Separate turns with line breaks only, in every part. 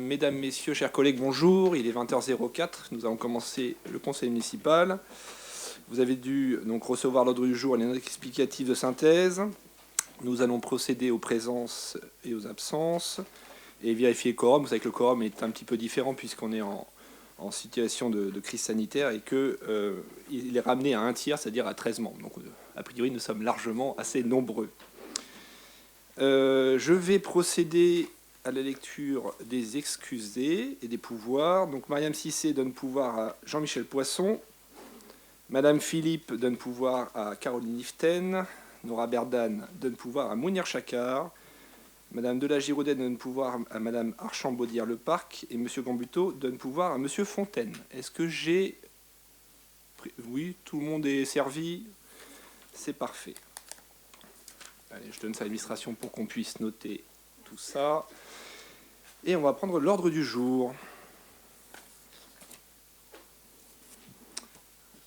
Mesdames, Messieurs, chers collègues, bonjour. Il est 20h04. Nous allons commencer le conseil municipal. Vous avez dû donc recevoir l'ordre du jour et les notes explicatives de synthèse. Nous allons procéder aux présences et aux absences et vérifier le quorum. Vous savez que le quorum est un petit peu différent puisqu'on est en situation de crise sanitaire et qu'il est ramené à un tiers, c'est-à-dire à 13 membres. Donc, a priori, nous sommes largement assez nombreux. Je vais procéder à la lecture des excusés et des pouvoirs. Donc, Mariam Cissé donne pouvoir à Jean-Michel Poisson. Madame Philippe donne pouvoir à Caroline Iften. Nora Berdan donne pouvoir à Mounir Chakar. Madame Delagiraudet donne pouvoir à Madame Archambaud-le-Parc. Et Monsieur Gambuteau donne pouvoir à Monsieur Fontaine. Est-ce que j'ai... Oui, tout le monde est servi. C'est parfait. Allez, je donne ça à l'administration pour qu'on puisse noter tout ça. Et on va prendre l'ordre du jour.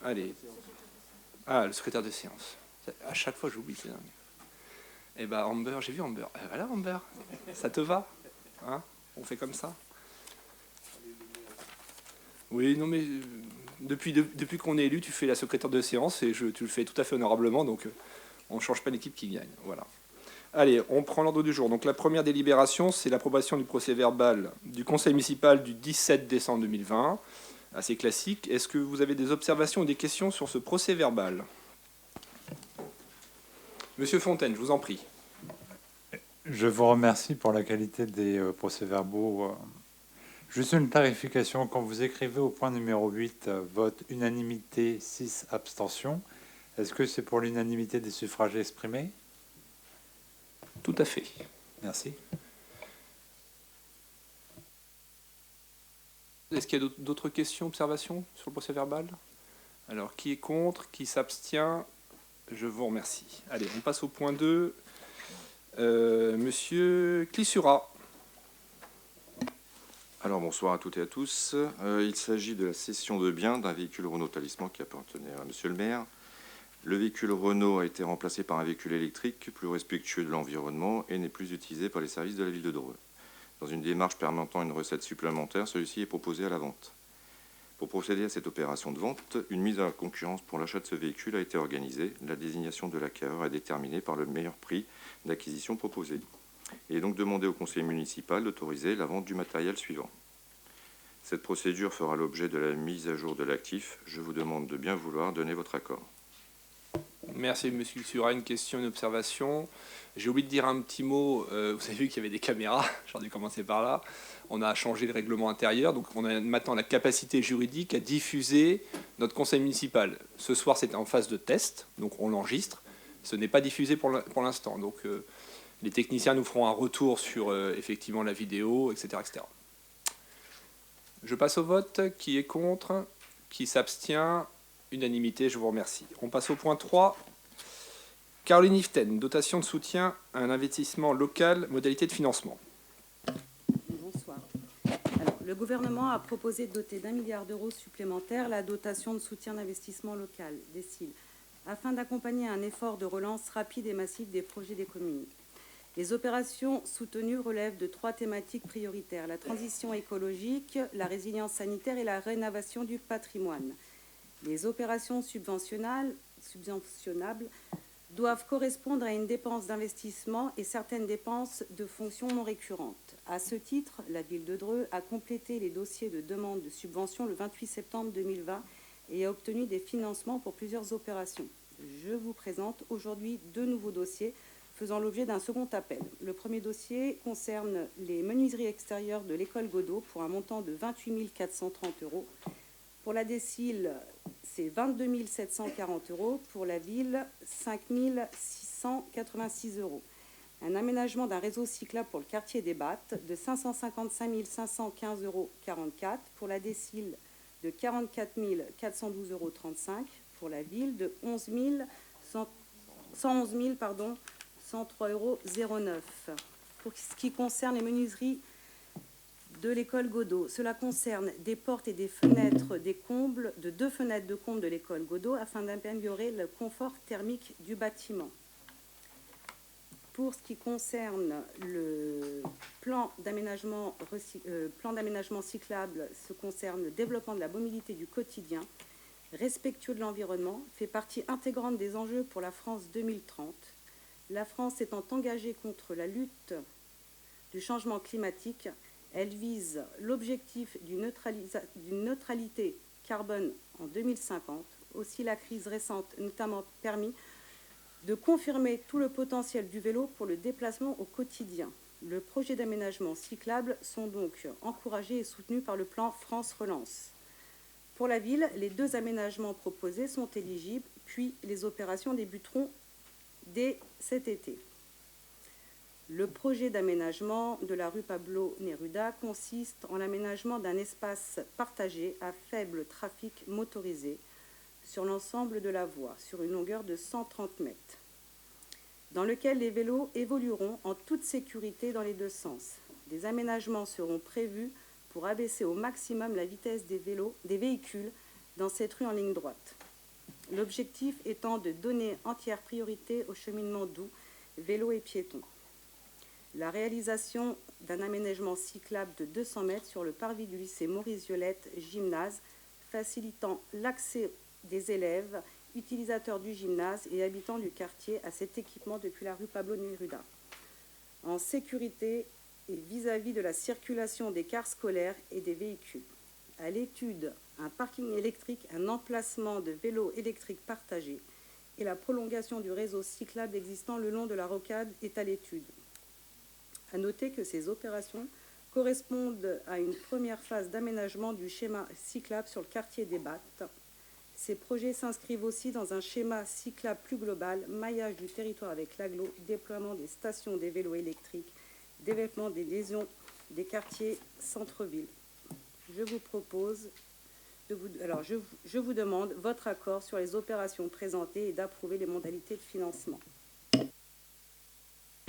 Allez. Ah, le secrétaire de séance. À chaque fois, j'oublie, c'est dingue. Eh bien, Amber, j'ai vu Amber. Voilà, Amber, ça te va, hein? On fait comme ça? Oui, non, mais depuis qu'on est élu, tu fais la secrétaire de séance et tu le fais tout à fait honorablement, donc on ne change pas l'équipe qui gagne. Voilà. Allez, on prend l'ordre du jour. Donc la première délibération, c'est l'approbation du procès-verbal du conseil municipal du 17 décembre 2020. Assez classique. Est-ce que vous avez des observations ou des questions sur ce procès-verbal? Monsieur Fontaine, je vous en prie.
Je vous remercie pour la qualité des procès-verbaux. Juste une clarification. Quand vous écrivez au point numéro 8, vote unanimité, 6 abstentions, est-ce que c'est pour l'unanimité des suffrages exprimés?
Tout à fait.
Merci.
Est-ce qu'il y a d'autres questions, observations sur le procès-verbal? Alors, qui est contre? Qui s'abstient? Je vous remercie. Allez, on passe au point 2. Monsieur Clissura.
Alors, bonsoir à toutes et à tous. Il s'agit de la cession de biens d'un véhicule Renault Talisman qui appartenait à monsieur le maire. Le véhicule Renault a été remplacé par un véhicule électrique plus respectueux de l'environnement et n'est plus utilisé par les services de la ville de Dreux. Dans une démarche permettant une recette supplémentaire, celui-ci est proposé à la vente. Pour procéder à cette opération de vente, une mise à la concurrence pour l'achat de ce véhicule a été organisée. La désignation de l'acquéreur est déterminée par le meilleur prix d'acquisition proposé. Il est donc demandé au conseil municipal d'autoriser la vente du matériel suivant. Cette procédure fera l'objet de la mise à jour de l'actif. Je vous demande de bien vouloir donner votre accord.
Merci, monsieur Clissura. Une question, une observation. J'ai oublié de dire un petit mot. Vous avez vu qu'il y avait des caméras. J'aurais dû commencer par là. On a changé le règlement intérieur. Donc, on a maintenant la capacité juridique à diffuser notre conseil municipal. Ce soir, c'est en phase de test. Donc, on l'enregistre. Ce n'est pas diffusé pour l'instant. Donc, les techniciens nous feront un retour sur effectivement la vidéo, etc., etc. Je passe au vote. Qui est contre? Qui s'abstient? Unanimité, je vous remercie. On passe au point 3. Caroline Iften, dotation de soutien à un investissement local, modalité de financement.
Bonsoir. Alors, le gouvernement a proposé de doter d'1 milliard d'euros supplémentaires la dotation de soutien d'investissement local, DSIL, afin d'accompagner un effort de relance rapide et massif des projets des communes. Les opérations soutenues relèvent de 3 thématiques prioritaires: la transition écologique, la résilience sanitaire et la rénovation du patrimoine. Les opérations subventionnables doivent correspondre à une dépense d'investissement et certaines dépenses de fonctions non récurrentes. À ce titre, la ville de Dreux a complété les dossiers de demande de subvention le 28 septembre 2020 et a obtenu des financements pour plusieurs opérations. Je vous présente aujourd'hui 2 nouveaux dossiers faisant l'objet d'un second appel. Le premier dossier concerne les menuiseries extérieures de l'école Godot pour un montant de 28 430 €. Pour la DSIL, c'est 22 740 €. Pour la ville, 5 686 €. Un aménagement d'un réseau cyclable pour le quartier des Battes de 555 515,44 €. Pour la DSIL, de 44 412,35 €. Pour la ville, de 111 103,09 €. Pour ce qui concerne les menuiseries de l'école Godot, cela concerne des portes et des fenêtres des combles, de 2 fenêtres de comble de l'école Godot afin d'améliorer le confort thermique du bâtiment. Pour ce qui concerne le plan d'aménagement cyclable, ce concerne le développement de la mobilité du quotidien, respectueux de l'environnement, fait partie intégrante des enjeux pour la France 2030. La France étant engagée contre la lutte du changement climatique, elle vise l'objectif d'une neutralité carbone en 2050. Aussi, la crise récente a notamment permis de confirmer tout le potentiel du vélo pour le déplacement au quotidien. Le projet d'aménagement cyclable sont donc encouragés et soutenus par le plan France Relance. Pour la ville, les 2 aménagements proposés sont éligibles, puis les opérations débuteront dès cet été. Le projet d'aménagement de la rue Pablo Neruda consiste en l'aménagement d'un espace partagé à faible trafic motorisé sur l'ensemble de la voie, sur une longueur de 130 mètres, dans lequel les vélos évolueront en toute sécurité dans les 2 sens. Des aménagements seront prévus pour abaisser au maximum la vitesse des véhicules dans cette rue en ligne droite. L'objectif étant de donner entière priorité au cheminement doux, vélos et piétons. La réalisation d'un aménagement cyclable de 200 mètres sur le parvis du lycée Maurice Violette Gymnase, facilitant l'accès des élèves, utilisateurs du gymnase et habitants du quartier à cet équipement depuis la rue Pablo Neruda. En sécurité et vis-à-vis de la circulation des cars scolaires et des véhicules. À l'étude, un parking électrique, un emplacement de vélos électriques partagés et la prolongation du réseau cyclable existant le long de la rocade est à l'étude. À noter que ces opérations correspondent à une première phase d'aménagement du schéma cyclable sur le quartier des Battes. Ces projets s'inscrivent aussi dans un schéma cyclable plus global, maillage du territoire avec l'agglo, déploiement des stations des vélos électriques, développement des liaisons des quartiers centre-ville. Je vous demande votre accord sur les opérations présentées et d'approuver les modalités de financement.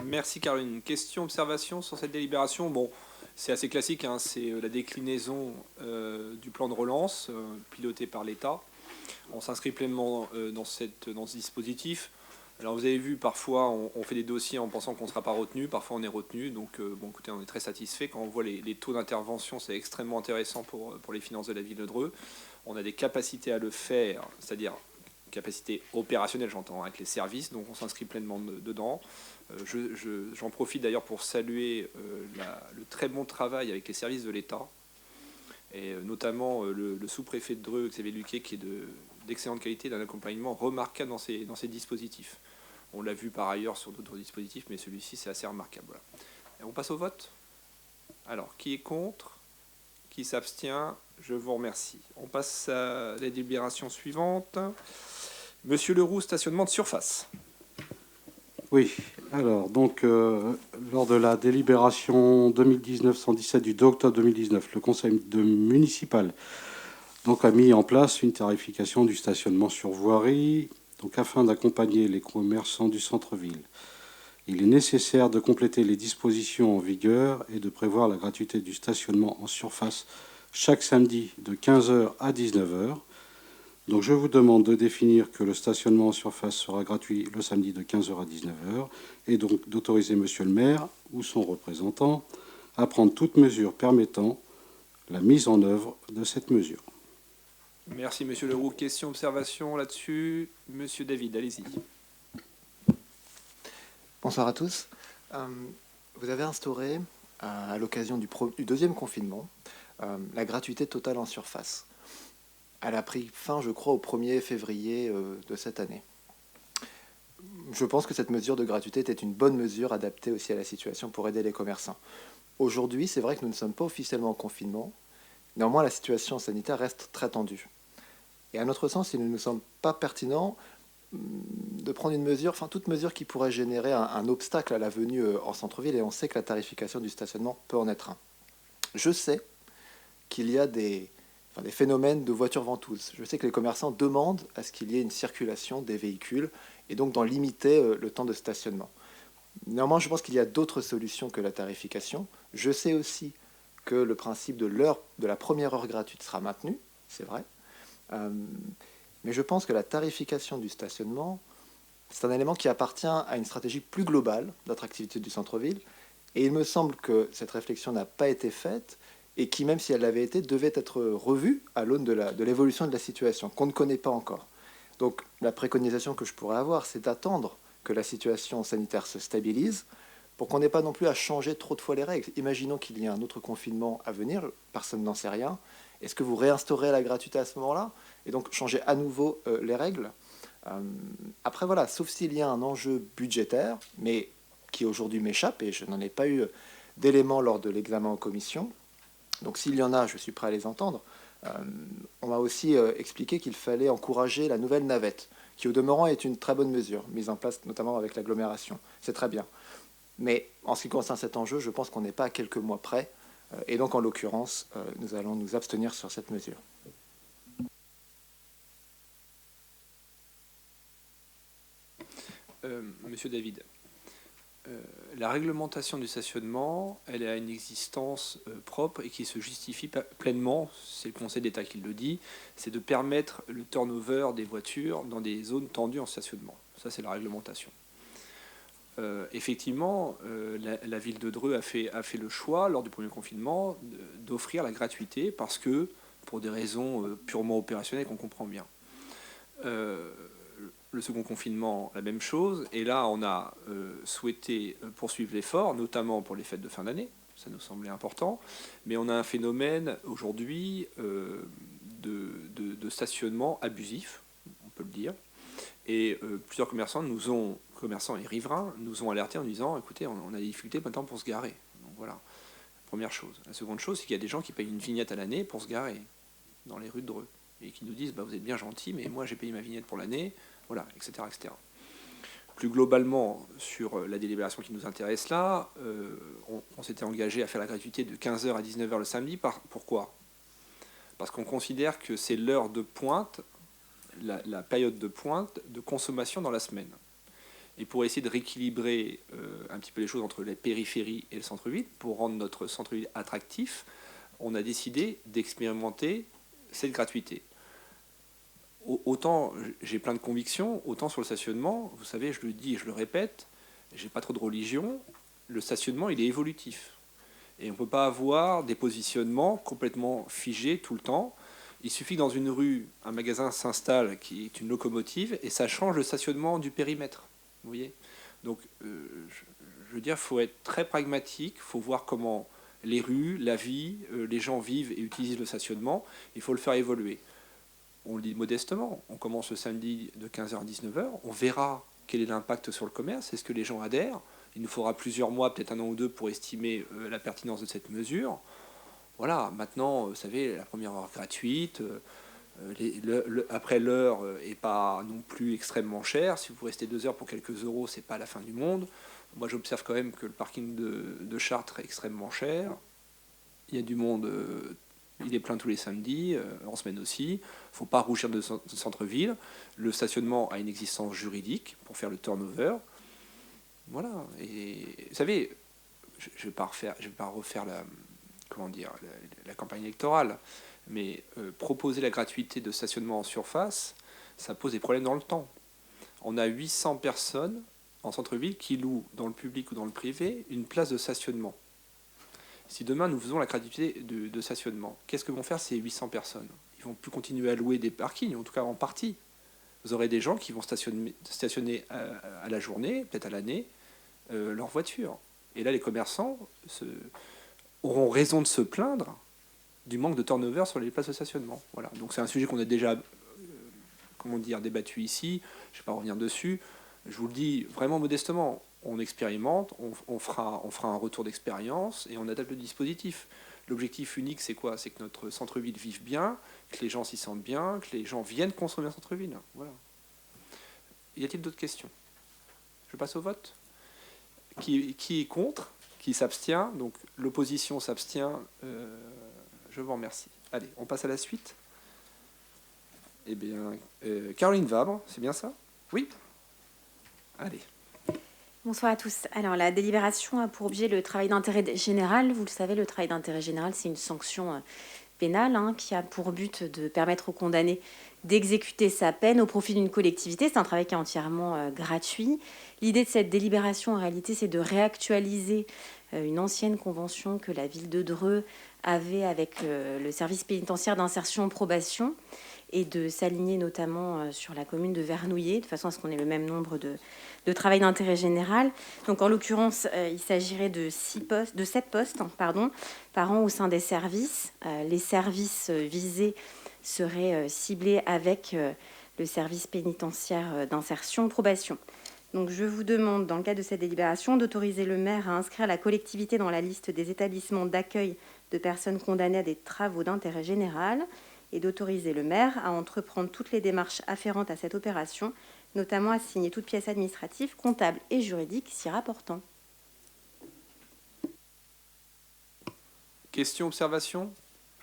Merci Caroline. Question, observation sur cette délibération. Bon, c'est assez classique, hein, c'est la déclinaison du plan de relance piloté par l'État. On s'inscrit pleinement dans ce dispositif. Alors vous avez vu, parfois on fait des dossiers en pensant qu'on ne sera pas retenu, parfois on est retenu, donc bon écoutez, on est très satisfait. Quand on voit les taux d'intervention, c'est extrêmement intéressant pour les finances de la ville de Dreux. On a des capacités à le faire, c'est-à-dire capacité opérationnelle, j'entends, avec les services, donc on s'inscrit pleinement dedans. J'en profite d'ailleurs pour saluer le très bon travail avec les services de l'État, et notamment le sous-préfet de Dreux, Xavier Luquet, qui est d'excellente qualité, d'un accompagnement remarquable dans ces dispositifs. On l'a vu par ailleurs sur d'autres dispositifs, mais celui-ci, c'est assez remarquable. Voilà. Et on passe au vote. Alors, qui est contre? Qui s'abstient? Je vous remercie. On passe à la délibération suivante. Monsieur Leroux, stationnement de surface.
Oui, alors, donc, lors de la délibération 2019-117 du 2 octobre 2019, le conseil municipal donc, a mis en place une tarification du stationnement sur voirie, donc, afin d'accompagner les commerçants du centre-ville. Il est nécessaire de compléter les dispositions en vigueur et de prévoir la gratuité du stationnement en surface chaque samedi de 15h à 19h. Donc je vous demande de définir que le stationnement en surface sera gratuit le samedi de 15h à 19h et donc d'autoriser monsieur le maire ou son représentant à prendre toute mesure permettant la mise en œuvre de cette mesure.
Merci monsieur Leroux. Question, observation là-dessus? Monsieur David, allez-y.
Bonsoir à tous. Vous avez instauré, à l'occasion du deuxième confinement, la gratuité totale en surface. Elle a pris fin, je crois, au 1er février de cette année. Je pense que cette mesure de gratuité était une bonne mesure adaptée aussi à la situation pour aider les commerçants. Aujourd'hui, c'est vrai que nous ne sommes pas officiellement en confinement. Néanmoins, la situation sanitaire reste très tendue. Et à notre sens, il ne nous semble pas pertinent de prendre une mesure, enfin toute mesure qui pourrait générer un obstacle à la venue en centre-ville, et on sait que la tarification du stationnement peut en être un. Je sais qu'il y a des phénomènes de voitures ventouses. Je sais que les commerçants demandent à ce qu'il y ait une circulation des véhicules et donc d'en limiter le temps de stationnement. Néanmoins, je pense qu'il y a d'autres solutions que la tarification. Je sais aussi que le principe de la première heure gratuite sera maintenu, c'est vrai. Mais je pense que la tarification du stationnement c'est un élément qui appartient à une stratégie plus globale d'attractivité du centre-ville. Et il me semble que cette réflexion n'a pas été faite et qui, même si elle l'avait été, devait être revue à l'aune de l'évolution de la situation, qu'on ne connaît pas encore. Donc la préconisation que je pourrais avoir, c'est d'attendre que la situation sanitaire se stabilise pour qu'on n'ait pas non plus à changer trop de fois les règles. Imaginons qu'il y ait un autre confinement à venir, personne n'en sait rien. Est-ce que vous réinstaurez la gratuité à ce moment-là et donc changer à nouveau les règles? Après, voilà, sauf s'il y a un enjeu budgétaire, mais qui aujourd'hui m'échappe et je n'en ai pas eu d'éléments lors de l'examen en commission. Donc s'il y en a, je suis prêt à les entendre. On m'a aussi expliqué qu'il fallait encourager la nouvelle navette, qui au demeurant est une très bonne mesure, mise en place notamment avec l'agglomération. C'est très bien. Mais en ce qui concerne cet enjeu, je pense qu'on n'est pas à quelques mois près. Et donc, en l'occurrence, nous allons nous abstenir sur cette mesure.
Monsieur David, la réglementation du stationnement, elle a une existence propre et qui se justifie pleinement, c'est le Conseil d'État qui le dit, c'est de permettre le turnover des voitures dans des zones tendues en stationnement. Ça, c'est la réglementation. Effectivement, la ville de Dreux a fait le choix, lors du premier confinement, d'offrir la gratuité parce que, pour des raisons purement opérationnelles qu'on comprend bien. Le second confinement, la même chose. Et là, on a souhaité poursuivre l'effort, notamment pour les fêtes de fin d'année. Ça nous semblait important. Mais on a un phénomène aujourd'hui de stationnement abusif, on peut le dire. Et plusieurs commerçants et riverains nous ont alertés en disant, écoutez, on a des difficultés maintenant pour se garer. Donc voilà, première chose. La seconde chose, c'est qu'il y a des gens qui payent une vignette à l'année pour se garer dans les rues de Dreux. Et qui nous disent, vous êtes bien gentils, mais moi j'ai payé ma vignette pour l'année, voilà, etc., etc. Plus globalement, sur la délibération qui nous intéresse là, on s'était engagé à faire la gratuité de 15h à 19h le samedi. Pourquoi? Parce qu'on considère que c'est l'heure de pointe, la période de pointe de consommation dans la semaine. Et pour essayer de rééquilibrer un petit peu les choses entre les périphéries et le centre-ville, pour rendre notre centre-ville attractif, on a décidé d'expérimenter cette gratuité. Autant j'ai plein de convictions, autant sur le stationnement, vous savez, je le dis et je le répète, j'ai pas trop de religion, le stationnement il est évolutif. Et on ne peut pas avoir des positionnements complètement figés tout le temps. Il suffit que dans une rue, un magasin s'installe qui est une locomotive et ça change le stationnement du périmètre. Vous voyez? Donc, je veux dire, il faut être très pragmatique, il faut voir comment les rues, la vie, les gens vivent et utilisent le stationnement. Il faut le faire évoluer. On le dit modestement, on commence le samedi de 15h à 19h, on verra quel est l'impact sur le commerce, est-ce que les gens adhèrent? Il nous faudra plusieurs mois, peut-être 1 an ou 2, pour estimer la pertinence de cette mesure. Voilà, maintenant, vous savez, la première heure gratuite, après l'heure n'est pas non plus extrêmement cher. Si vous restez 2 heures pour quelques euros, c'est pas la fin du monde. Moi, j'observe quand même que le parking de Chartres est extrêmement cher. Il y a du monde, il est plein tous les samedis, en semaine aussi. Il ne faut pas rougir de centre-ville. Le stationnement a une existence juridique pour faire le turnover. Voilà. Et vous savez, je ne vais pas refaire la campagne électorale, mais proposer la gratuité de stationnement en surface, ça pose des problèmes dans le temps. On a 800 personnes en centre-ville qui louent, dans le public ou dans le privé, une place de stationnement. Si demain nous faisons la gratuité de stationnement, qu'est-ce que vont faire ces 800 personnes? Ils vont plus continuer à louer des parkings, en tout cas en partie. Vous aurez des gens qui vont stationner à la journée, peut-être à l'année, leur voiture. Et là, les commerçants auront raison de se plaindre du manque de turnover sur les places de stationnement. Voilà. Donc c'est un sujet qu'on a déjà débattu ici. Je ne vais pas revenir dessus. Je vous le dis vraiment modestement, on expérimente, on fera un retour d'expérience et on adapte le dispositif. L'objectif unique, c'est quoi? C'est que notre centre-ville vive bien, que les gens s'y sentent bien, que les gens viennent consommer un centre-ville. Voilà. Y a-t-il d'autres questions? Je passe au vote. Qui est contre? Qui s'abstient? Donc l'opposition s'abstient. Je vous remercie. Allez, on passe à la suite. Eh bien, Caroline Vabre, c'est bien ça? Oui. Allez.
Bonsoir à tous. Alors, la délibération a pour objet le travail d'intérêt général. Vous le savez, le travail d'intérêt général, c'est une sanction pénal, hein, qui a pour but de permettre aux condamnés d'exécuter sa peine au profit d'une collectivité. C'est un travail qui est entièrement gratuit. L'idée de cette délibération, en réalité, c'est de réactualiser une ancienne convention que la ville de Dreux avait avec le service pénitentiaire d'insertion probation et de s'aligner notamment sur la commune de Vernouillet, de façon à ce qu'on ait le même nombre de travail d'intérêt général. Donc en l'occurrence, il s'agirait de 7 postes par an au sein des services. Les services visés seraient ciblés avec le service pénitentiaire d'insertion probation. Donc je vous demande, dans le cadre de cette délibération, d'autoriser le maire à inscrire la collectivité dans la liste des établissements d'accueil de personnes condamnées à des travaux d'intérêt général et d'autoriser le maire à entreprendre toutes les démarches afférentes à cette opération, notamment à signer toute pièce administrative, comptable et juridique s'y rapportant.
Questions, observations?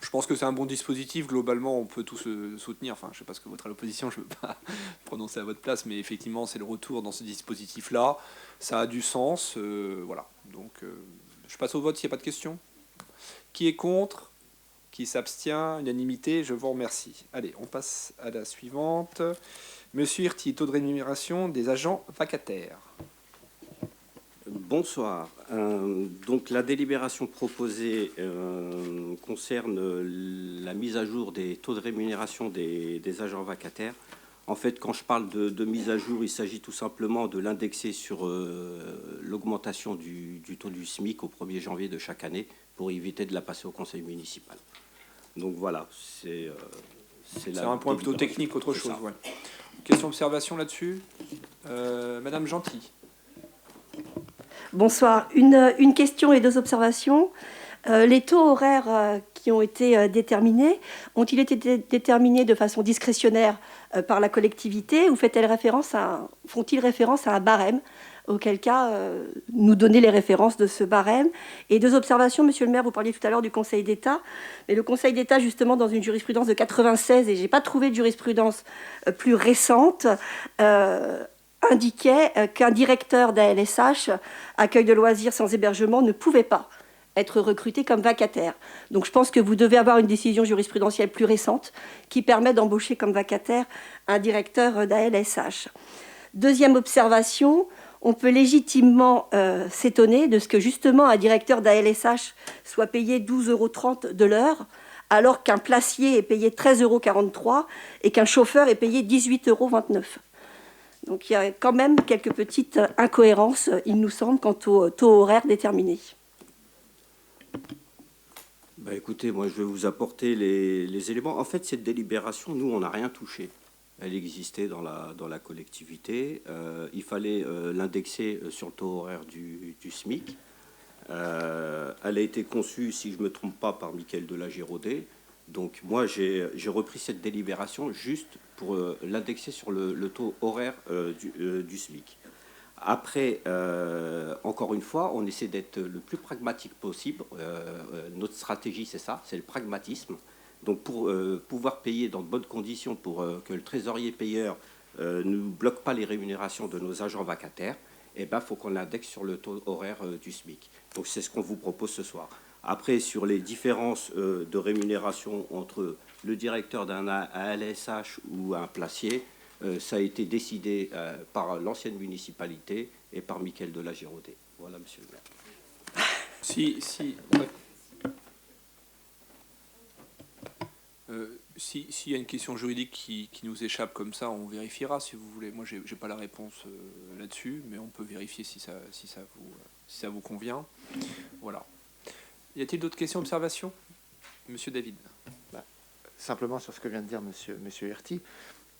Je pense que c'est un bon dispositif. Globalement, on peut tous soutenir. Enfin, je ne sais pas ce que votre à l'opposition, je ne veux pas prononcer à votre place, mais effectivement, c'est le retour dans ce dispositif-là. Ça a du sens. Voilà. Donc, je passe au vote s'il n'y a pas de questions. Qui est contre? Qui s'abstient? Unanimité, je vous remercie. Allez, on passe à la suivante. Monsieur Hirti, taux de rémunération des agents vacataires.
Bonsoir. Donc la délibération proposée concerne la mise à jour des taux de rémunération des agents vacataires. En fait, quand je parle de mise à jour, il s'agit tout simplement de l'indexer sur l'augmentation du taux du SMIC au 1er janvier de chaque année pour éviter de la passer au conseil municipal. Donc voilà, c'est
un point plutôt technique qu'autre chose. Ouais. Question, observation là-dessus. Madame Gentil.
Bonsoir. Une question et 2 observations. Les taux horaires qui ont été déterminés, ont-ils été déterminés de façon discrétionnaire par la collectivité ou font-ils référence à un barème? Auquel cas, nous donner les références de ce barème. Et 2 observations, monsieur le maire, vous parliez tout à l'heure du Conseil d'État. Mais le Conseil d'État, justement, dans une jurisprudence de 96, et je n'ai pas trouvé de jurisprudence plus récente, indiquait qu'un directeur d'ALSH, accueil de loisirs sans hébergement, ne pouvait pas être recruté comme vacataire. Donc je pense que vous devez avoir une décision jurisprudentielle plus récente qui permet d'embaucher comme vacataire un directeur d'ALSH. Deuxième observation, on peut légitimement s'étonner de ce que justement un directeur d'ALSH soit payé 12,30 € de l'heure, alors qu'un placier est payé 13,43 € et qu'un chauffeur est payé 18,29 €. Donc il y a quand même quelques petites incohérences, il nous semble, quant au taux horaire déterminé.
Bah écoutez, moi je vais vous apporter les éléments. En fait, cette délibération, nous, on n'a rien touché. Elle existait dans la collectivité. Il fallait l'indexer sur le taux horaire du SMIC. Elle a été conçue, si je ne me trompe pas, par Mickaël de la Giraudet. Donc moi, j'ai repris cette délibération juste pour l'indexer sur le taux horaire du SMIC. Après, encore une fois, on essaie d'être le plus pragmatique possible. Notre stratégie, c'est ça, c'est le pragmatisme. Donc pour pouvoir payer dans de bonnes conditions, pour que le trésorier payeur ne bloque pas les rémunérations de nos agents vacataires, il faut qu'on l'indexe sur le taux horaire du SMIC. Donc c'est ce qu'on vous propose ce soir. Après, sur les différences de rémunération entre le directeur d'un ALSH ou un placier, ça a été décidé par l'ancienne municipalité et par Mickaël de la Giraudet. Voilà, monsieur le maire.
S'il y a une question juridique qui nous échappe comme ça, on vérifiera si vous voulez. Moi, j'ai pas la réponse là-dessus, mais on peut vérifier si ça vous convient. Voilà. Y a-t-il d'autres questions, observations? Monsieur David.
Simplement sur ce que vient de dire monsieur Hirti,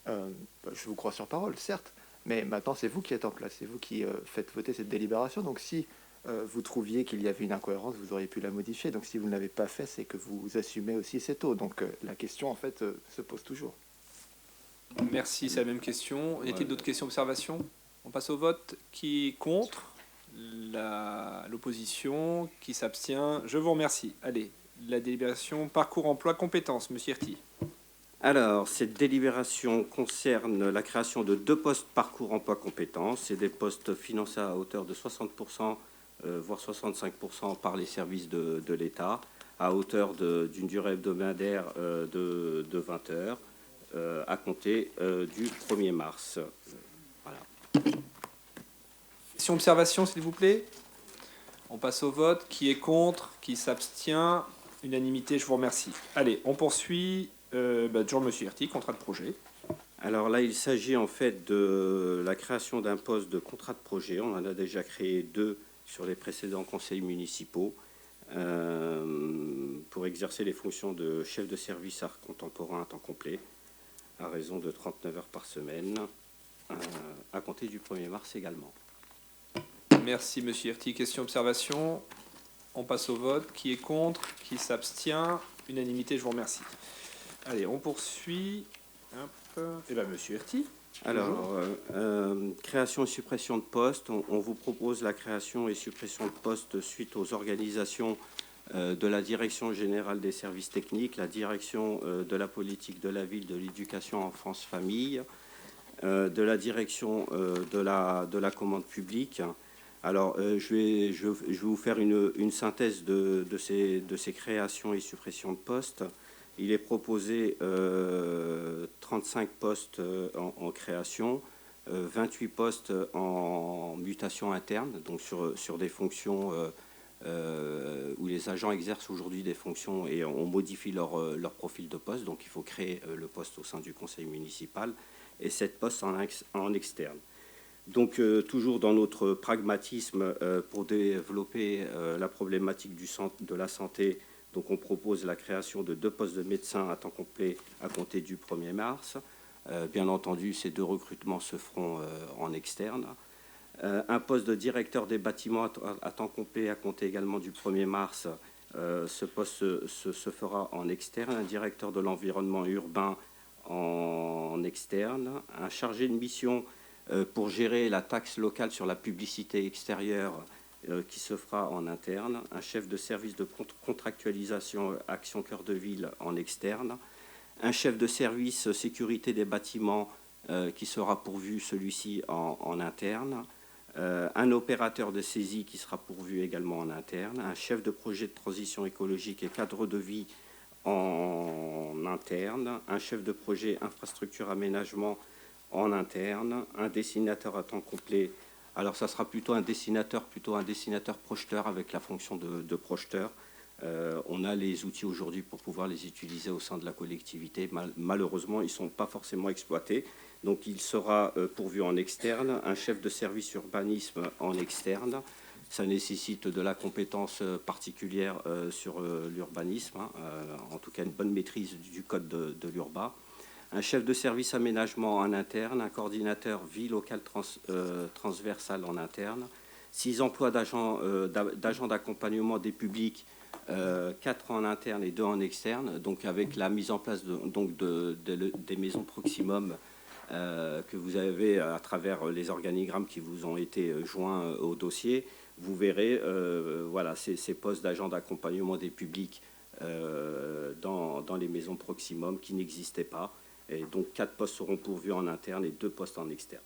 je vous crois sur parole, certes, mais maintenant c'est vous qui êtes en place, c'est vous qui faites voter cette délibération. Donc si vous trouviez qu'il y avait une incohérence, vous auriez pu la modifier. Donc si vous ne l'avez pas fait, c'est que vous assumez aussi ces taux. Donc la question en fait se pose toujours.
Merci, c'est la même question. Y a-t-il d'autres questions, observations? On passe au vote. Qui est contre? L'opposition, qui s'abstient? Je vous remercie. Allez, la délibération parcours emploi compétences, monsieur Hirti.
Alors, cette délibération concerne la création de 2 postes parcours emploi compétences. C'est des postes financés à hauteur de 60%, voire 65% par les services de l'État, à hauteur d'une durée hebdomadaire de 20 heures à compter du 1er mars. Voilà.
Question observation, s'il vous plaît. On passe au vote. Qui est contre? Qui s'abstient? Unanimité, je vous remercie. Allez, on poursuit. Toujours Monsieur Herty, contrat de projet.
Alors là, il s'agit en fait de la création d'un poste de contrat de projet. On en a déjà créé 2 sur les précédents conseils municipaux pour exercer les fonctions de chef de service art contemporain à temps complet à raison de 39 heures par semaine à compter du 1er mars également.
Merci Monsieur Herty. Question observation. On passe au vote. Qui est contre? Qui s'abstient? Unanimité, je vous remercie. Allez, on poursuit. Hop. Et bien Monsieur Herty.
Alors, création et suppression de postes. On vous propose la création et suppression de postes suite aux organisations de la Direction générale des services techniques, la Direction de la politique de la ville, de l'éducation enfance-famille, de la Direction de la commande publique. Alors, je vais vous faire une synthèse de ces créations et suppressions de postes. Il est proposé 35 postes en création, 28 postes en mutation interne, donc sur des fonctions où les agents exercent aujourd'hui des fonctions et on modifie leur profil de poste. Donc, il faut créer le poste au sein du conseil municipal et 7 postes en externe. Donc, toujours dans notre pragmatisme pour développer la problématique de la santé, donc on propose la création de 2 postes de médecins à temps complet à compter du 1er mars. Bien entendu, ces 2 recrutements se feront en externe. Un poste de directeur des bâtiments à temps complet à compter également du 1er mars. Ce poste se fera en externe. Un directeur de l'environnement urbain en externe. Un chargé de mission pour gérer la taxe locale sur la publicité extérieure qui se fera en interne, un chef de service de contractualisation Action Cœur de Ville en externe, un chef de service sécurité des bâtiments qui sera pourvu celui-ci en interne, un opérateur de saisie qui sera pourvu également en interne, un chef de projet de transition écologique et cadre de vie en interne, un chef de projet infrastructure aménagement en interne, un dessinateur à temps complet. Alors, ça sera plutôt un dessinateur projeteur avec la fonction de projeteur. On a les outils aujourd'hui pour pouvoir les utiliser au sein de la collectivité. Malheureusement, ils ne sont pas forcément exploités. Donc, il sera pourvu en externe, un chef de service urbanisme en externe. Ça nécessite de la compétence particulière sur l'urbanisme, en tout cas une bonne maîtrise du code de l'urbain. Un chef de service aménagement en interne, un coordinateur vie locale transversale en interne, 6 emplois d'agents d'accompagnement des publics, 4 en interne et 2 en externe, donc avec la mise en place des maisons proximum que vous avez à travers les organigrammes qui vous ont été joints au dossier. Vous verrez voilà, ces postes d'agents d'accompagnement des publics dans les maisons proximum qui n'existaient pas. Et donc 4 postes seront pourvus en interne et 2 postes en externe.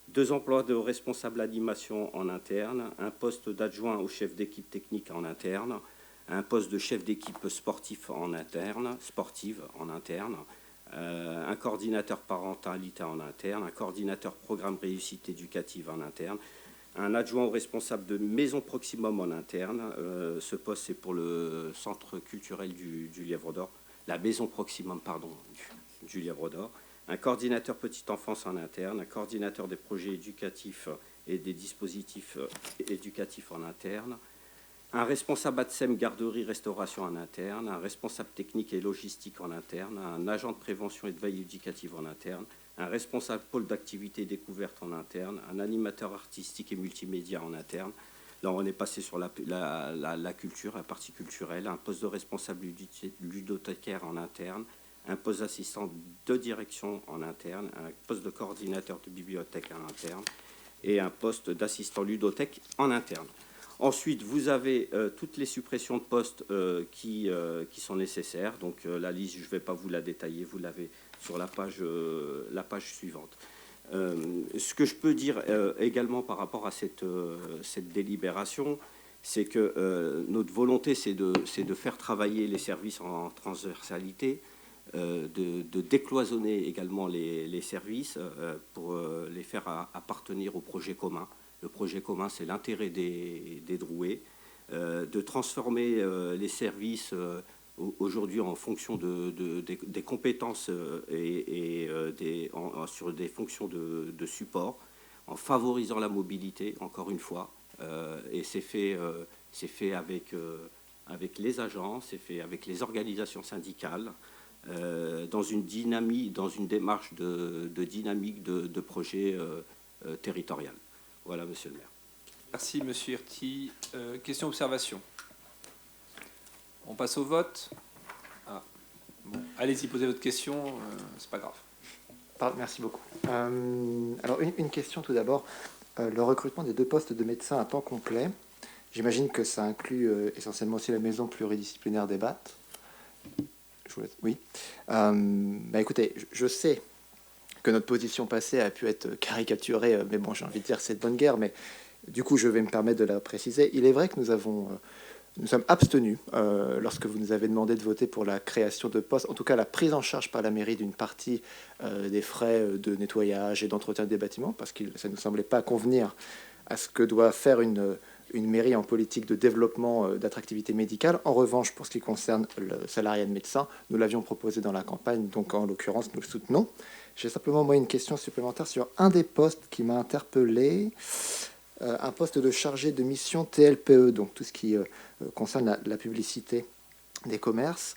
2 emplois de responsable animation en interne, un poste d'adjoint au chef d'équipe technique en interne, un poste de chef d'équipe sportive en interne, un coordinateur parentalité en interne, un coordinateur programme réussite éducative en interne, un adjoint au responsable de maison proximum en interne. Ce poste, c'est pour le centre culturel du Lièvre d'Or, la maison proximum, pardon, du Lièvre d'Or, un coordinateur petite enfance en interne, un coordinateur des projets éducatifs et des dispositifs éducatifs en interne, un responsable ATSEM garderie restauration en interne, un responsable technique et logistique en interne, un agent de prévention et de veille éducative en interne, un responsable pôle d'activité découverte en interne, un animateur artistique et multimédia en interne. Là, on est passé sur la culture, la partie culturelle, un poste de responsable ludothécaire en interne, un poste d'assistant de direction en interne, un poste de coordinateur de bibliothèque en interne et un poste d'assistant ludothèque en interne. Ensuite, vous avez toutes les suppressions de postes qui sont nécessaires. Donc la liste, je ne vais pas vous la détailler, vous l'avez sur la page suivante. Ce que je peux dire également par rapport à cette délibération, c'est que notre volonté, c'est de faire travailler les services en transversalité, de décloisonner également les services pour les faire appartenir au projet commun. Le projet commun, c'est l'intérêt des Drouais, de transformer les services aujourd'hui en fonction des compétences sur des fonctions de support, en favorisant la mobilité, encore une fois. Et c'est fait avec les agents, c'est fait avec les organisations syndicales, dans une démarche de dynamique de projet territorial. Voilà, monsieur le maire.
Merci, monsieur Hirty. Question, observation. On passe au vote. Ah. Bon. Allez-y, posez votre question, c'est pas grave.
Merci beaucoup. Alors, une question tout d'abord. Le recrutement des 2 postes de médecins à temps complet, j'imagine que ça inclut essentiellement aussi la maison pluridisciplinaire des Battes. Oui. Écoutez, je sais que notre position passée a pu être caricaturée, mais bon, j'ai envie de dire c'est de bonne guerre, mais du coup, je vais me permettre de la préciser. Il est vrai que nous sommes abstenus lorsque vous nous avez demandé de voter pour la création de postes, en tout cas la prise en charge par la mairie d'une partie des frais de nettoyage et d'entretien des bâtiments, parce que ça ne nous semblait pas convenir à ce que doit faire une mairie en politique de développement d'attractivité médicale. En revanche, pour ce qui concerne le salariat de médecin, nous l'avions proposé dans la campagne, donc en l'occurrence, nous le soutenons. J'ai simplement, moi, une question supplémentaire sur un des postes qui m'a interpellé, un poste de chargé de mission TLPE, donc tout ce qui concerne la publicité des commerces.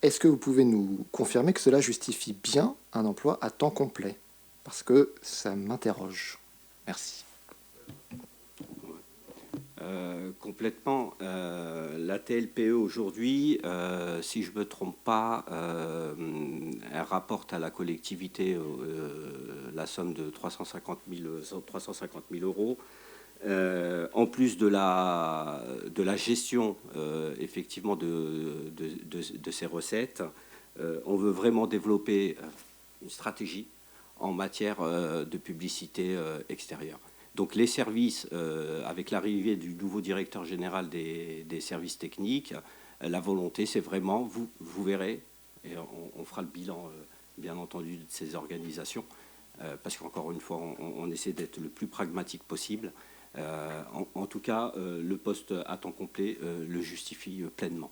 Est-ce que vous pouvez nous confirmer que cela justifie bien un emploi à temps complet? Parce que ça m'interroge. Merci.
Complètement. La TLPE aujourd'hui, si je ne me trompe pas, elle rapporte à la collectivité la somme de 350 000 euros. En plus de la gestion effectivement de ces recettes, on veut vraiment développer une stratégie en matière de publicité extérieure. Donc les services, avec l'arrivée du nouveau directeur général des services techniques, la volonté, c'est vraiment, vous verrez, et on fera le bilan, bien entendu, de ces organisations, parce qu'encore une fois, on essaie d'être le plus pragmatique possible. En tout cas, le poste à temps complet le justifie pleinement.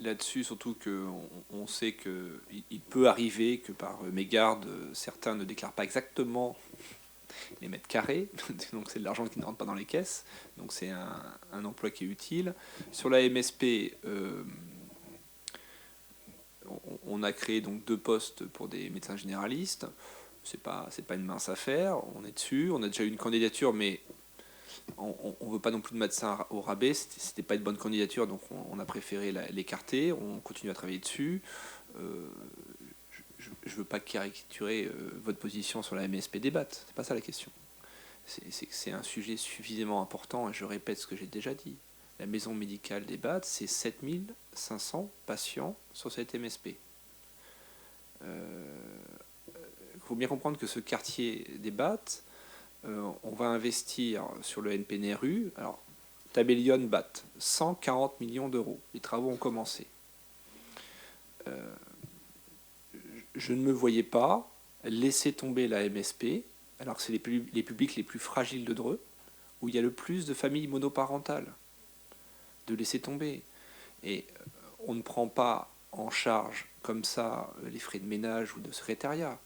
Là-dessus, surtout qu'on sait qu'il peut arriver que par mégarde, certains ne déclarent pas exactement les mètres carrés, donc c'est de l'argent qui ne rentre pas dans les caisses, donc c'est un emploi qui est utile. Sur la MSP, on a créé donc 2 postes pour des médecins généralistes. C'est pas une mince affaire, on est dessus, on a déjà eu une candidature, mais on ne veut pas non plus de médecin au rabais, c'était pas une bonne candidature, donc on a préféré l'écarter, on continue à travailler dessus. Je ne veux pas caricaturer votre position sur la MSP débat, c'est pas ça la question. C'est un sujet suffisamment important, et je répète ce que j'ai déjà dit. La maison médicale des Battes, c'est 7500 patients sur cette MSP. Il faut bien comprendre que ce quartier des Battes, on va investir sur le NPNRU. Alors, Tabellion Battes, 140 millions d'euros. Les travaux ont commencé. Je ne me voyais pas laisser tomber la MSP, alors que c'est les publics les plus fragiles de Dreux, où il y a le plus de familles monoparentales, de laisser tomber. Et on ne prend pas en charge comme ça les frais de ménage ou de secrétariat.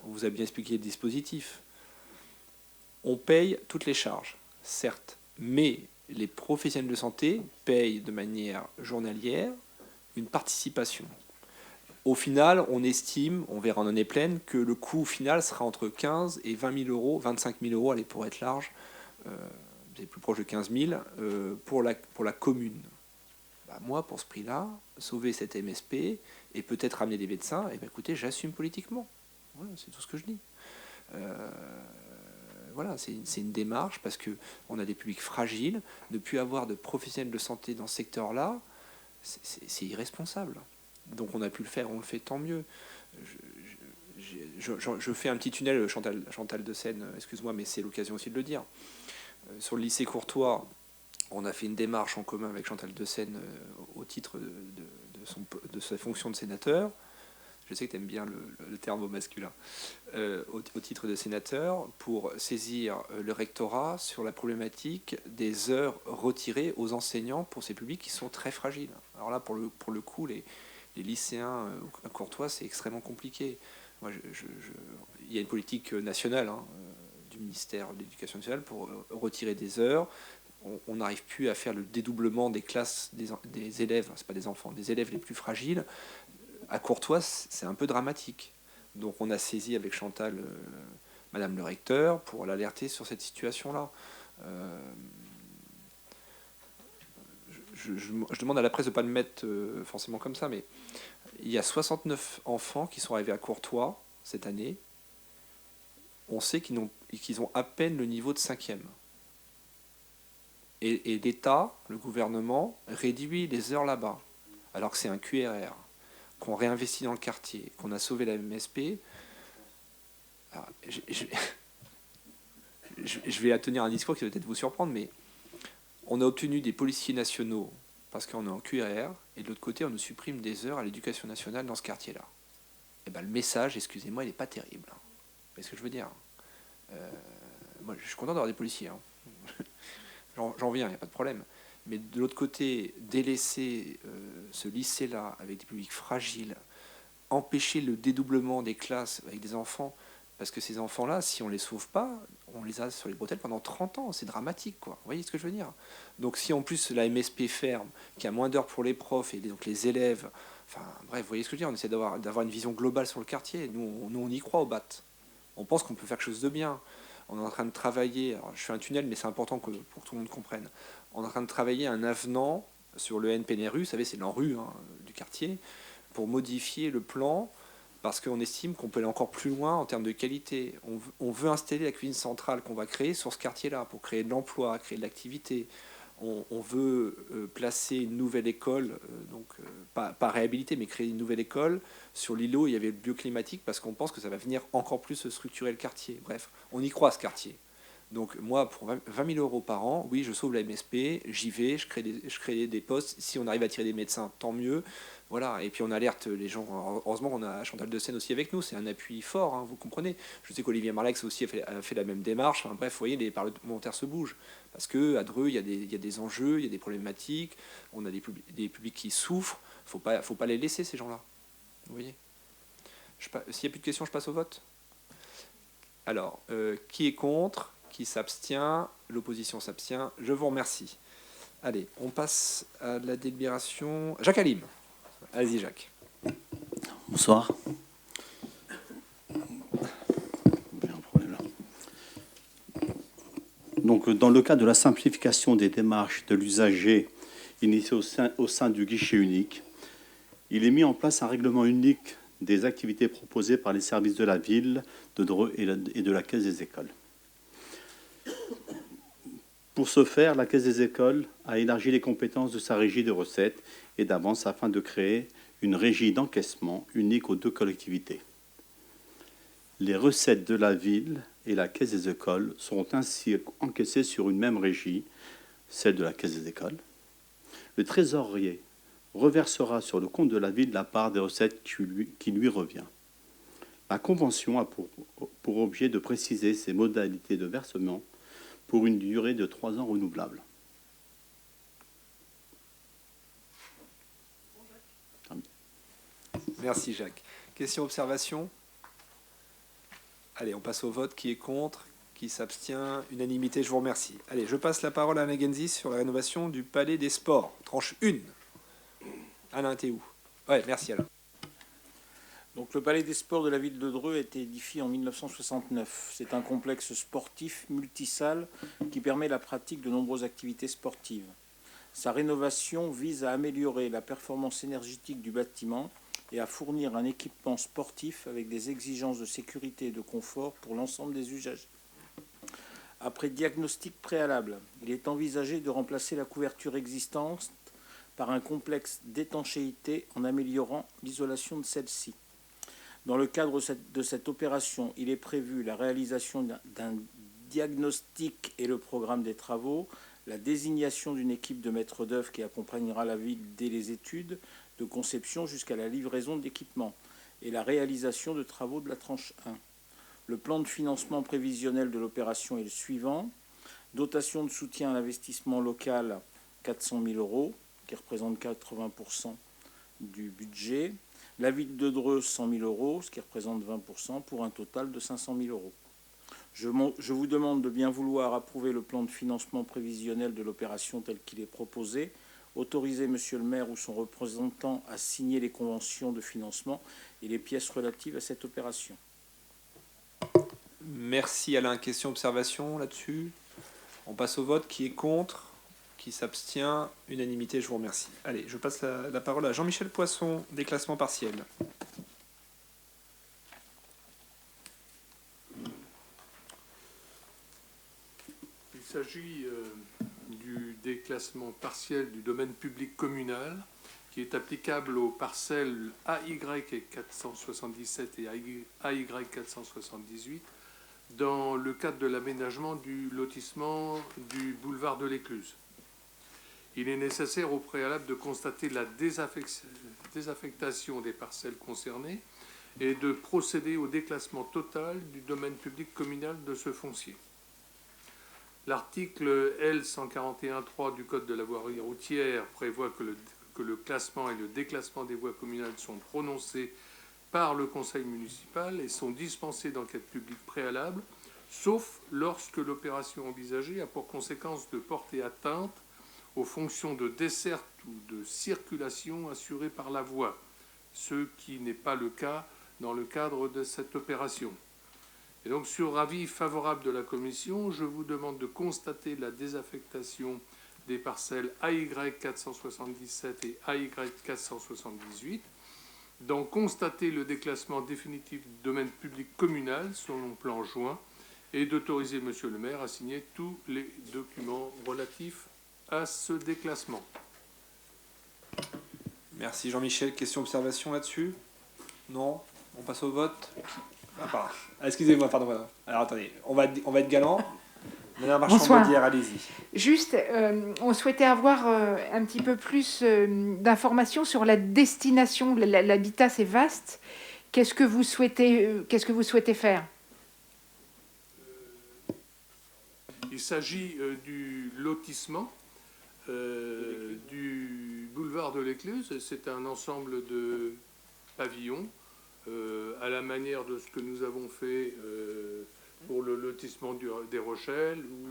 On vous a bien expliqué le dispositif. On paye toutes les charges, certes, mais les professionnels de santé payent de manière journalière une participation. Au final, on estime, on verra en année pleine, que le coût final sera entre 15 et 20 000 euros, 25 000 euros, allez, pour être large, c'est plus proche de 15 000, pour la commune. Bah, moi, pour ce prix-là, sauver cette MSP et peut-être ramener des médecins, eh bien, écoutez, j'assume politiquement. Voilà, c'est tout ce que je dis. Voilà, c'est une démarche parce qu'on a des publics fragiles. Ne plus avoir de professionnels de santé dans ce secteur-là, c'est irresponsable. Donc on a pu le faire, on le fait, tant mieux. Je fais un petit tunnel, Chantal de Seine, excuse-moi, mais c'est l'occasion aussi de le dire. Sur le lycée Courtois, on a fait une démarche en commun avec Chantal Decenne au titre de sa fonction de sénateur. Je sais que tu aimes bien le terme au masculin. Au titre de sénateur, pour saisir le rectorat sur la problématique des heures retirées aux enseignants pour ces publics qui sont très fragiles. Alors là, pour le coup, les lycéens à Courtois, c'est extrêmement compliqué. Moi, il y a une politique nationale du ministère de l'Éducation nationale pour retirer des heures. On n'arrive plus à faire le dédoublement des classes des élèves, c'est pas des enfants, des élèves les plus fragiles. À Courtois, c'est un peu dramatique. Donc on a saisi avec Chantal, Madame le recteur, pour l'alerter sur cette situation-là. Je demande à la presse de ne pas le mettre forcément comme ça, mais il y a 69 enfants qui sont arrivés à Courtois cette année. On sait qu'ils ont à peine le niveau de 5e. Et l'État, le gouvernement, réduit les heures là-bas, alors que c'est un QRR, qu'on réinvestit dans le quartier, qu'on a sauvé la MSP. Alors, je vais tenir un discours qui va peut-être vous surprendre, mais on a obtenu des policiers nationaux parce qu'on est en QRR, et de l'autre côté, on nous supprime des heures à l'éducation nationale dans ce quartier-là. Et ben, le message, excusez-moi, il n'est pas terrible. Vous voyez ce que je veux dire? Moi, je suis content d'avoir des policiers. J'en viens, il n'y a pas de problème. Mais de l'autre côté, délaisser ce lycée-là avec des publics fragiles, empêcher le dédoublement des classes avec des enfants, parce que ces enfants-là, si on ne les sauve pas, on les a sur les bretelles pendant 30 ans. C'est dramatique, quoi. Vous voyez ce que je veux dire? Donc si en plus la MSP ferme, qu'il y a moins d'heures pour les profs et donc les élèves, enfin bref, vous voyez ce que je veux dire? On essaie d'avoir une vision globale sur le quartier. Nous, on y croit au BAT. On pense qu'on peut faire quelque chose de bien. On est en train de travailler, alors je fais un tunnel, mais c'est important pour que tout le monde comprenne. On est en train de travailler un avenant sur le NPNRU, vous savez, c'est l'ANRU du quartier, pour modifier le plan, parce qu'on estime qu'on peut aller encore plus loin en termes de qualité. On veut installer la cuisine centrale qu'on va créer sur ce quartier-là, pour créer de l'emploi, créer de l'activité. On veut placer une nouvelle école, donc pas réhabiliter, mais créer une nouvelle école sur l'îlot. Il y avait le bioclimatique parce qu'on pense que ça va venir encore plus structurer le quartier. Bref, on y croit à ce quartier. Donc moi, pour 20 000 euros par an, oui, je sauve la MSP, j'y vais, je crée des postes. Si on arrive à tirer des médecins, tant mieux. Voilà. Et puis on alerte les gens. Heureusement qu'on a Chantal Decenne aussi avec nous, c'est un appui fort, vous comprenez. Je sais qu'Olivier Marlex aussi a fait la même démarche. Enfin, bref, vous voyez, les parlementaires se bougent. Parce qu'à Dreux, il y a des enjeux, il y a des problématiques, on a des publics qui souffrent. Faut pas les laisser, ces gens-là. Vous voyez. S'il n'y a plus de questions, je passe au vote. Alors, qui est contre? Qui s'abstient? L'opposition s'abstient. Je vous remercie. Allez, on passe à la délibération. Jacques Alim. Allez-y, Jacques.
Bonsoir. Donc, dans le cadre de la simplification des démarches de l'usager initiée au sein du guichet unique, il est mis en place un règlement unique des activités proposées par les services de la ville de Dreux et de la Caisse des écoles. Pour ce faire, la Caisse des écoles a élargi les compétences de sa régie de recettes et d'avances afin de créer une régie d'encaissement unique aux deux collectivités. Les recettes de la ville et la Caisse des écoles seront ainsi encaissées sur une même régie, celle de la Caisse des écoles. Le trésorier reversera sur le compte de la ville la part des recettes qui lui revient. La convention a pour objet de préciser ses modalités de versement pour une durée de 3 ans renouvelable.
Merci Jacques. Question, observation? Allez, on passe au vote. Qui est contre? Qui s'abstient? Unanimité, je vous remercie. Allez, je passe la parole à Alain Genzis sur la rénovation du Palais des Sports. Tranche 1. Alain, t'es où? Ouais, merci Alain.
Donc, le Palais des Sports de la ville de Dreux a été édifié en 1969. C'est un complexe sportif multisalle qui permet la pratique de nombreuses activités sportives. Sa rénovation vise à améliorer la performance énergétique du bâtiment et à fournir un équipement sportif avec des exigences de sécurité et de confort pour l'ensemble des usagers. Après diagnostic préalable, il est envisagé de remplacer la couverture existante par un complexe d'étanchéité en améliorant l'isolation de celle-ci. Dans le cadre de cette opération, il est prévu la réalisation d'un diagnostic et le programme des travaux, la désignation d'une équipe de maîtres d'œuvre qui accompagnera la ville dès les études de conception jusqu'à la livraison de l'équipement et la réalisation de travaux de la tranche 1. Le plan de financement prévisionnel de l'opération est le suivant. Dotation de soutien à l'investissement local, 400 000 €, qui représente 80% du budget. La ville de Dreux, 100 000 €, ce qui représente 20%, pour un total de 500 000 €. Je vous demande de bien vouloir approuver le plan de financement prévisionnel de l'opération tel qu'il est proposé, autoriser Monsieur le maire ou son représentant à signer les conventions de financement et les pièces relatives à cette opération.
Merci Alain. Question, observation là-dessus? On passe au vote. Qui est contre? Qui s'abstient? Unanimité, je vous remercie. Allez, je passe la parole à Jean-Michel Poisson, déclassement partiel.
Il s'agit du déclassement partiel du domaine public communal qui est applicable aux parcelles AY 477 et AY 478 dans le cadre de l'aménagement du lotissement du boulevard de l'Écluse. Il est nécessaire au préalable de constater la désaffectation des parcelles concernées et de procéder au déclassement total du domaine public communal de ce foncier. L'article L. 141.3 du Code de la voirie routière prévoit que le classement et le déclassement des voies communales sont prononcés par le conseil municipal et sont dispensés d'enquête publique préalable, sauf lorsque l'opération envisagée a pour conséquence de porter atteinte aux fonctions de desserte ou de circulation assurées par la voie, ce qui n'est pas le cas dans le cadre de cette opération. Et donc, sur avis favorable de la commission, je vous demande de constater la désaffectation des parcelles AY 477 et AY 478, d'en constater le déclassement définitif du domaine public communal selon plan joint et d'autoriser Monsieur le maire à signer tous les documents relatifs à ce déclassement.
Merci Jean-Michel. Question, observation là-dessus? Non? On passe au vote. Ah, pardon. Ah, excusez-moi, pardon. Voilà. Alors attendez, on va être galant. Madame Marchand-Baudière, allez-y.
Juste, on souhaitait avoir un petit peu plus d'informations sur la destination. L'habitat, c'est vaste. Qu'est-ce que vous souhaitez faire?
Il s'agit du lotissement du boulevard de l'Écluse. C'est un ensemble de pavillons à la manière de ce que nous avons fait pour le lotissement des Rochelles ou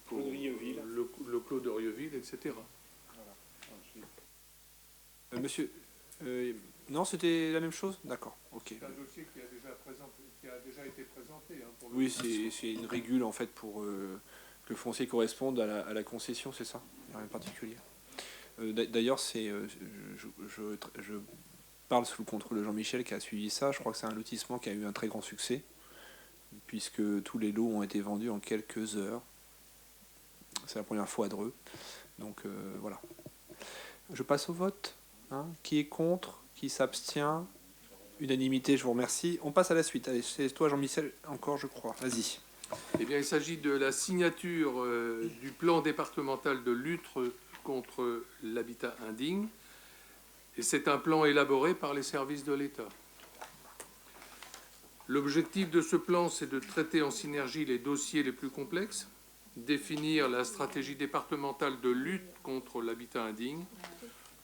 pour le Clos d'Orieville, etc.
Monsieur, non, c'était la même chose? D'accord, ok.
C'est un dossier qui a déjà été présenté. Hein, pour
oui, c'est une régule en fait pour que le foncier corresponde à la concession, c'est ça? Il n'y a rien de particulier. D'ailleurs, je parle sous le contrôle de Jean-Michel qui a suivi ça. Je crois que c'est un lotissement qui a eu un très grand succès, puisque tous les lots ont été vendus en quelques heures. C'est la première fois à Dreux. Donc voilà. Je passe au vote. Hein. Qui est contre? Qui s'abstient? Unanimité, je vous remercie. On passe à la suite. Allez, c'est toi Jean-Michel encore, je crois. Vas-y.
Eh bien, il s'agit de la signature du plan départemental de lutte contre l'habitat indigne. Et c'est un plan élaboré par les services de l'État. L'objectif de ce plan, c'est de traiter en synergie les dossiers les plus complexes, définir la stratégie départementale de lutte contre l'habitat indigne,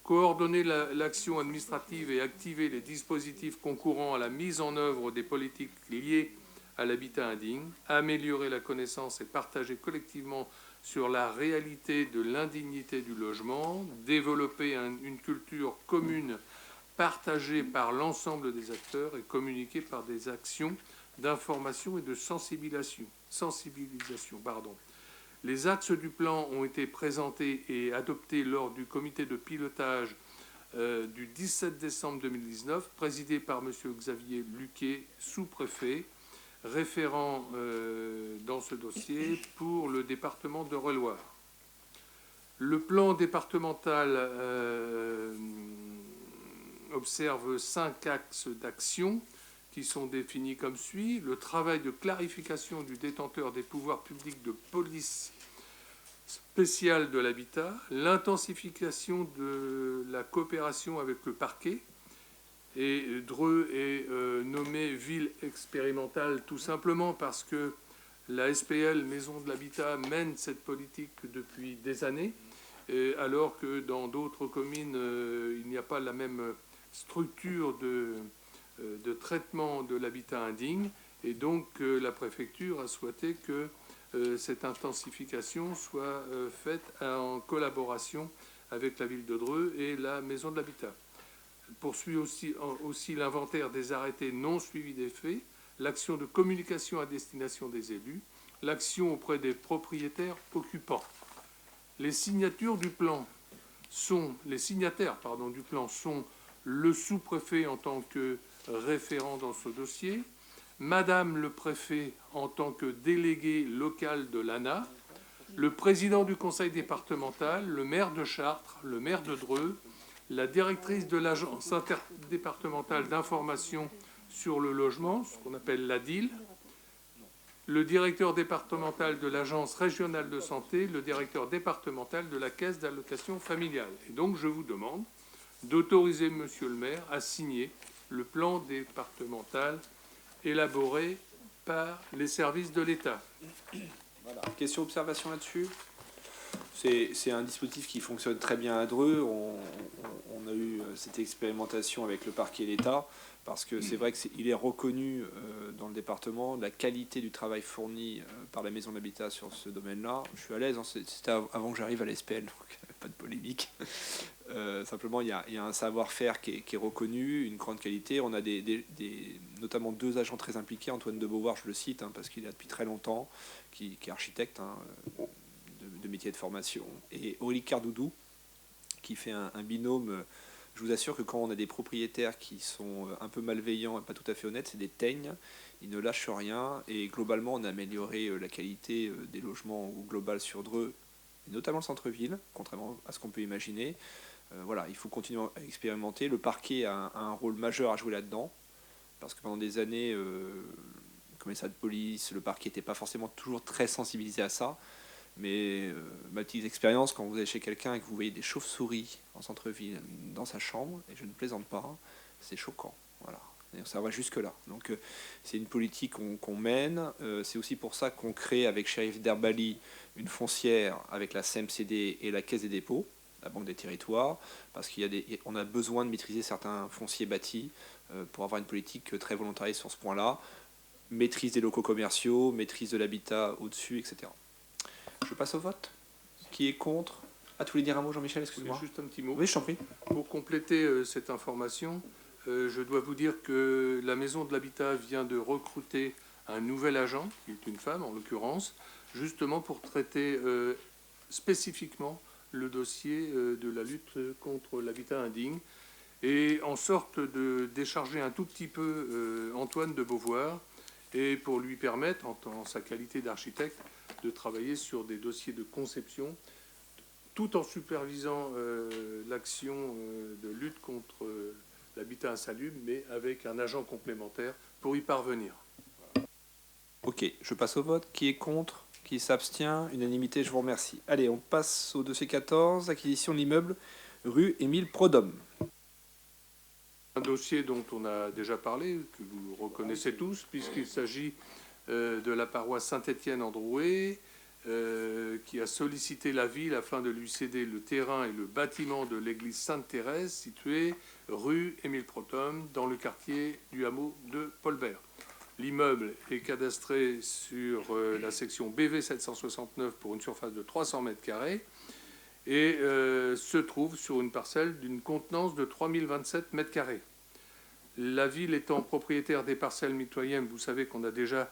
coordonner l'action administrative et activer les dispositifs concourant à la mise en œuvre des politiques liées à l'habitat indigne, améliorer la connaissance et partager collectivement sur la réalité de l'indignité du logement, développer une culture commune partagée par l'ensemble des acteurs et communiquée par des actions d'information et de sensibilisation. Les axes du plan ont été présentés et adoptés lors du comité de pilotage du 17 décembre 2019, présidé par M. Xavier Luquet, sous-préfet, référent dans ce dossier pour le département d'Eure-et-Loir. Le plan départemental observe 5 axes d'action qui qui sont définis comme suit: le travail de clarification du détenteur des pouvoirs publics de police spéciale de l'habitat, l'intensification de la coopération avec le parquet, et Dreux est nommé ville expérimentale tout simplement parce que la SPL, Maison de l'Habitat, mène cette politique depuis des années, alors que dans d'autres communes, il n'y a pas la même structure de traitement de l'habitat indigne. Et donc, la préfecture a souhaité que cette intensification soit faite en collaboration avec la ville de Dreux et la Maison de l'Habitat. Poursuit aussi l'inventaire des arrêtés non suivis des faits, l'action de communication à destination des élus, l'action auprès des propriétaires occupants. Les signataires du plan sont le sous-préfet en tant que référent dans ce dossier, Madame le préfet en tant que délégué local de l'ANA, le président du conseil départemental, le maire de Chartres, le maire de Dreux, la directrice de l'agence interdépartementale d'information sur le logement, ce qu'on appelle l'ADIL, le directeur départemental de l'agence régionale de santé, le directeur départemental de la caisse d'allocation familiale. Et donc je vous demande d'autoriser monsieur le maire à signer le plan départemental élaboré par les services de l'État.
Voilà. Question, observation là-dessus? C'est un dispositif qui fonctionne très bien à Dreux. On a eu cette expérimentation avec le parquet et l'État, parce que c'est vrai qu'il est reconnu dans le département la qualité du travail fourni par la maison d'habitat sur ce domaine-là. Je suis à l'aise, hein, c'était avant que j'arrive à l'SPL, donc pas de polémique. Simplement, il y a un savoir-faire qui est reconnu, une grande qualité. On a notamment 2 agents très impliqués. Antoine de Beauvoir, je le cite, hein, parce qu'il est là depuis très longtemps, qui est architecte, hein, de métier de formation, et Aurélie Cardoudou, qui fait un binôme. Je vous assure que quand on a des propriétaires qui sont un peu malveillants et pas tout à fait honnêtes, c'est des teignes, ils ne lâchent rien, et globalement on a amélioré la qualité des logements au global sur Dreux, et notamment le centre-ville, contrairement à ce qu'on peut imaginer. Voilà, il faut continuer à expérimenter. Le parquet a un rôle majeur à jouer là-dedans, parce que pendant des années, le commissariat de police, le parquet n'était pas forcément toujours très sensibilisé à ça. Mais ma petite expérience, quand vous allez chez quelqu'un et que vous voyez des chauves-souris en centre-ville dans sa chambre, et je ne plaisante pas, c'est choquant. Voilà. Et ça va jusque-là. Donc c'est une politique qu'on mène. C'est aussi pour ça qu'on crée avec Shérif Derbali une foncière avec la CMCD et la Caisse des dépôts, la Banque des territoires, parce qu'on a besoin de maîtriser certains fonciers bâtis pour avoir une politique très volontariste sur ce point-là. Maîtrise des locaux commerciaux, maîtrise de l'habitat au-dessus, etc. Je passe au vote. Qui est contre? Ah, tu voulais dire un mot, Jean-Michel, excuse-moi.
Juste un petit mot.
Oui, je t'en prie.
Pour compléter cette information, je dois vous dire que la Maison de l'Habitat vient de recruter un nouvel agent, qui est une femme en l'occurrence, justement pour traiter spécifiquement le dossier de la lutte contre l'habitat indigne, et en sorte de décharger un tout petit peu Antoine de Beauvoir, et pour lui permettre, en sa qualité d'architecte, de travailler sur des dossiers de conception, tout en supervisant l'action de lutte contre l'habitat insalubre, mais avec un agent complémentaire pour y parvenir.
Ok, je passe au vote. Qui est contre? Qui s'abstient? Unanimité, je vous remercie. Allez, on passe au dossier 14, acquisition de l'immeuble rue Émile Prodhomme.
Un dossier dont on a déjà parlé, que vous reconnaissez tous, puisqu'il s'agit de la paroisse Saint-Étienne en Drouais, qui a sollicité la ville afin de lui céder le terrain et le bâtiment de l'église Sainte-Thérèse, située rue Émile Prodhomme, dans le quartier du hameau de Paulbert. L'immeuble est cadastré sur la section BV 769 pour une surface de 300 m² et se trouve sur une parcelle d'une contenance de 3027 m². La ville étant propriétaire des parcelles mitoyennes, vous savez qu'on a déjà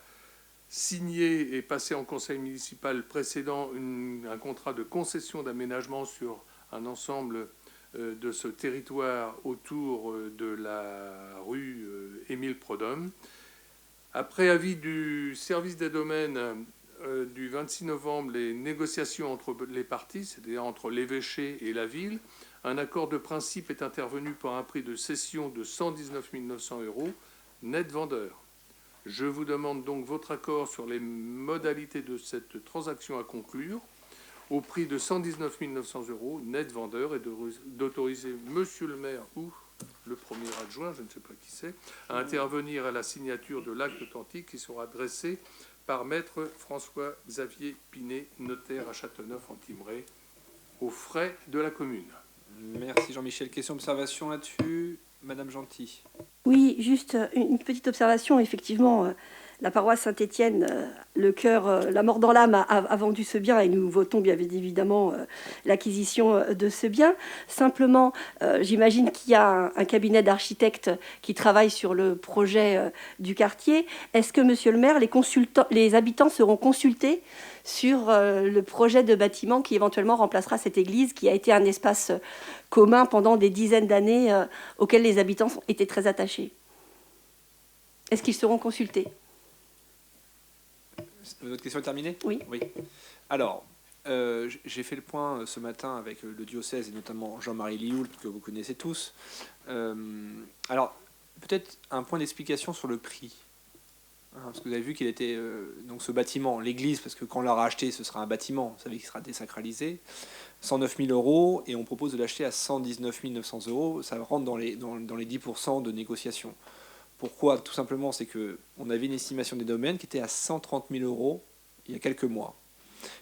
signé et passé en conseil municipal précédent un contrat de concession d'aménagement sur un ensemble de ce territoire autour de la rue Émile Prodhomme. Après avis du service des domaines du 26 novembre, les négociations entre les parties, c'est-à-dire entre l'évêché et la ville, un accord de principe est intervenu pour un prix de cession de 119 900 €, net vendeur. Je vous demande donc votre accord sur les modalités de cette transaction à conclure au prix de 119 900 € net vendeur et d'autoriser Monsieur le maire ou le premier adjoint, je ne sais pas qui c'est, à intervenir à la signature de l'acte authentique qui sera dressé par maître François-Xavier Pinet, notaire à Châteauneuf-en-Thymerais, aux frais de la commune.
Merci Jean-Michel. Question, observation là-dessus, Madame Gentil.
Oui, juste une petite observation. Effectivement, la paroisse Saint-Étienne, le cœur, la mort dans l'âme, a vendu ce bien et nous votons bien évidemment l'acquisition de ce bien. Simplement, j'imagine qu'il y a un cabinet d'architectes qui travaille sur le projet du quartier. Est-ce que, Monsieur le maire, les habitants seront consultés sur le projet de bâtiment qui éventuellement remplacera cette église qui a été un espace commun pendant des dizaines d'années auquel les habitants étaient très attachés? Est-ce qu'ils seront consultés?
Votre question est terminée?
Oui.
Alors, j'ai fait le point ce matin avec le diocèse et notamment Jean-Marie Lioult, que vous connaissez tous. Alors, peut-être un point d'explication sur le prix. Parce que vous avez vu qu'il était donc ce bâtiment, l'église, parce que quand on l'a racheté, ce sera un bâtiment, vous savez qu'il sera désacralisé, 109 000 € et on propose de l'acheter à 119 900 €. Ça rentre dans les 10% de négociation. Pourquoi? Tout simplement, c'est qu'on avait une estimation des domaines qui était à 130 000 € il y a quelques mois.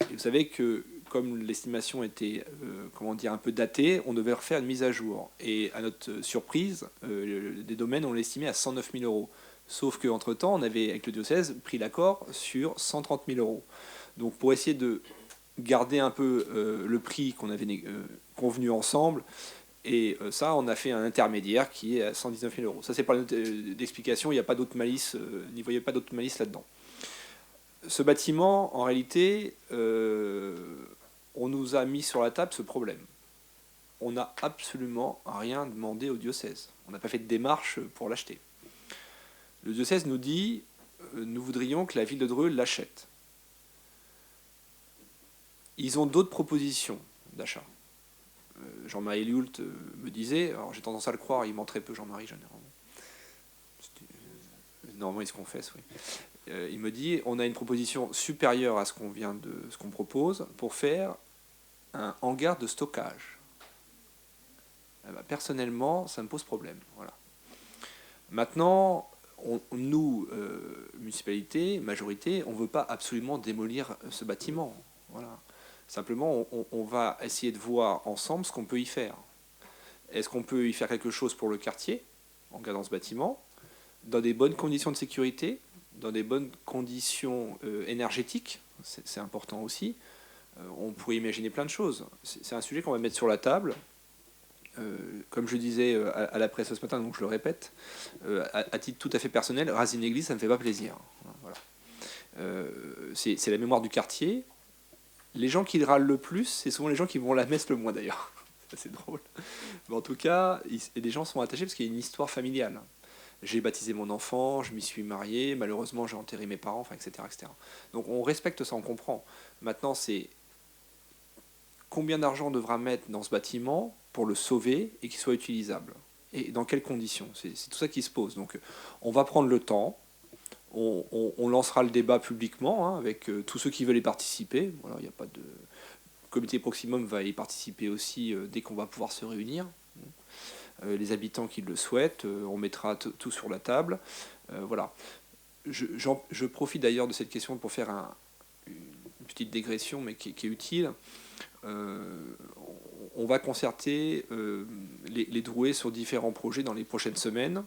Et vous savez que comme l'estimation était un peu datée, on devait refaire une mise à jour. Et à notre surprise, des domaines, on l'estimait à 109 000 €. Sauf qu'entre-temps, on avait, avec le diocèse, pris l'accord sur 130 000 €. Donc pour essayer de garder un peu le prix qu'on avait convenu ensemble, et ça, on a fait un intermédiaire qui est à 119 000 €. Ça, c'est pas d'explication, il n'y a pas d'autre malice, n'y voyez pas d'autre malice là-dedans. Ce bâtiment, en réalité, on nous a mis sur la table ce problème. On n'a absolument rien demandé au diocèse. On n'a pas fait de démarche pour l'acheter. Le diocèse nous dit nous voudrions que la ville de Dreux l'achète. Ils ont d'autres propositions d'achat. Jean-Marie Lioult me disait, alors j'ai tendance à le croire, il ment très peu Jean-Marie généralement. Normalement il se confesse, oui. Il me dit on a une proposition supérieure à ce qu'on propose pour faire un hangar de stockage. Personnellement, ça me pose problème. Voilà. Maintenant, nous, municipalité, majorité, on ne veut pas absolument démolir ce bâtiment. Voilà. Simplement, on va essayer de voir ensemble ce qu'on peut y faire. Est-ce qu'on peut y faire quelque chose pour le quartier, en gardant ce bâtiment, dans des bonnes conditions de sécurité, dans des bonnes conditions énergétiques, c'est important aussi. On pourrait imaginer plein de choses. C'est un sujet qu'on va mettre sur la table. Comme je disais à la presse ce matin, donc je le répète, à titre tout à fait personnel, raser une église, ça ne me fait pas plaisir. Voilà. C'est la mémoire du quartier. Les gens qui râlent le plus, c'est souvent les gens qui vont à la messe le moins d'ailleurs. C'est drôle. Mais en tout cas, les gens sont attachés parce qu'il y a une histoire familiale. J'ai baptisé mon enfant, je m'y suis marié, malheureusement j'ai enterré mes parents, etc., etc. Donc on respecte ça, on comprend. Maintenant, c'est combien d'argent on devra mettre dans ce bâtiment pour le sauver et qu'il soit utilisable. Et dans quelles conditions? C'est tout ça qui se pose. Donc on va prendre le temps. On lancera le débat publiquement avec tous ceux qui veulent y participer. Voilà, il y a pas de... Le comité Proximum va y participer aussi dès qu'on va pouvoir se réunir. Les habitants qui le souhaitent, on mettra tout sur la table. Voilà. Je profite d'ailleurs de cette question pour faire une petite dégression, mais qui est utile. On va concerter les Drouais sur différents projets dans les prochaines semaines.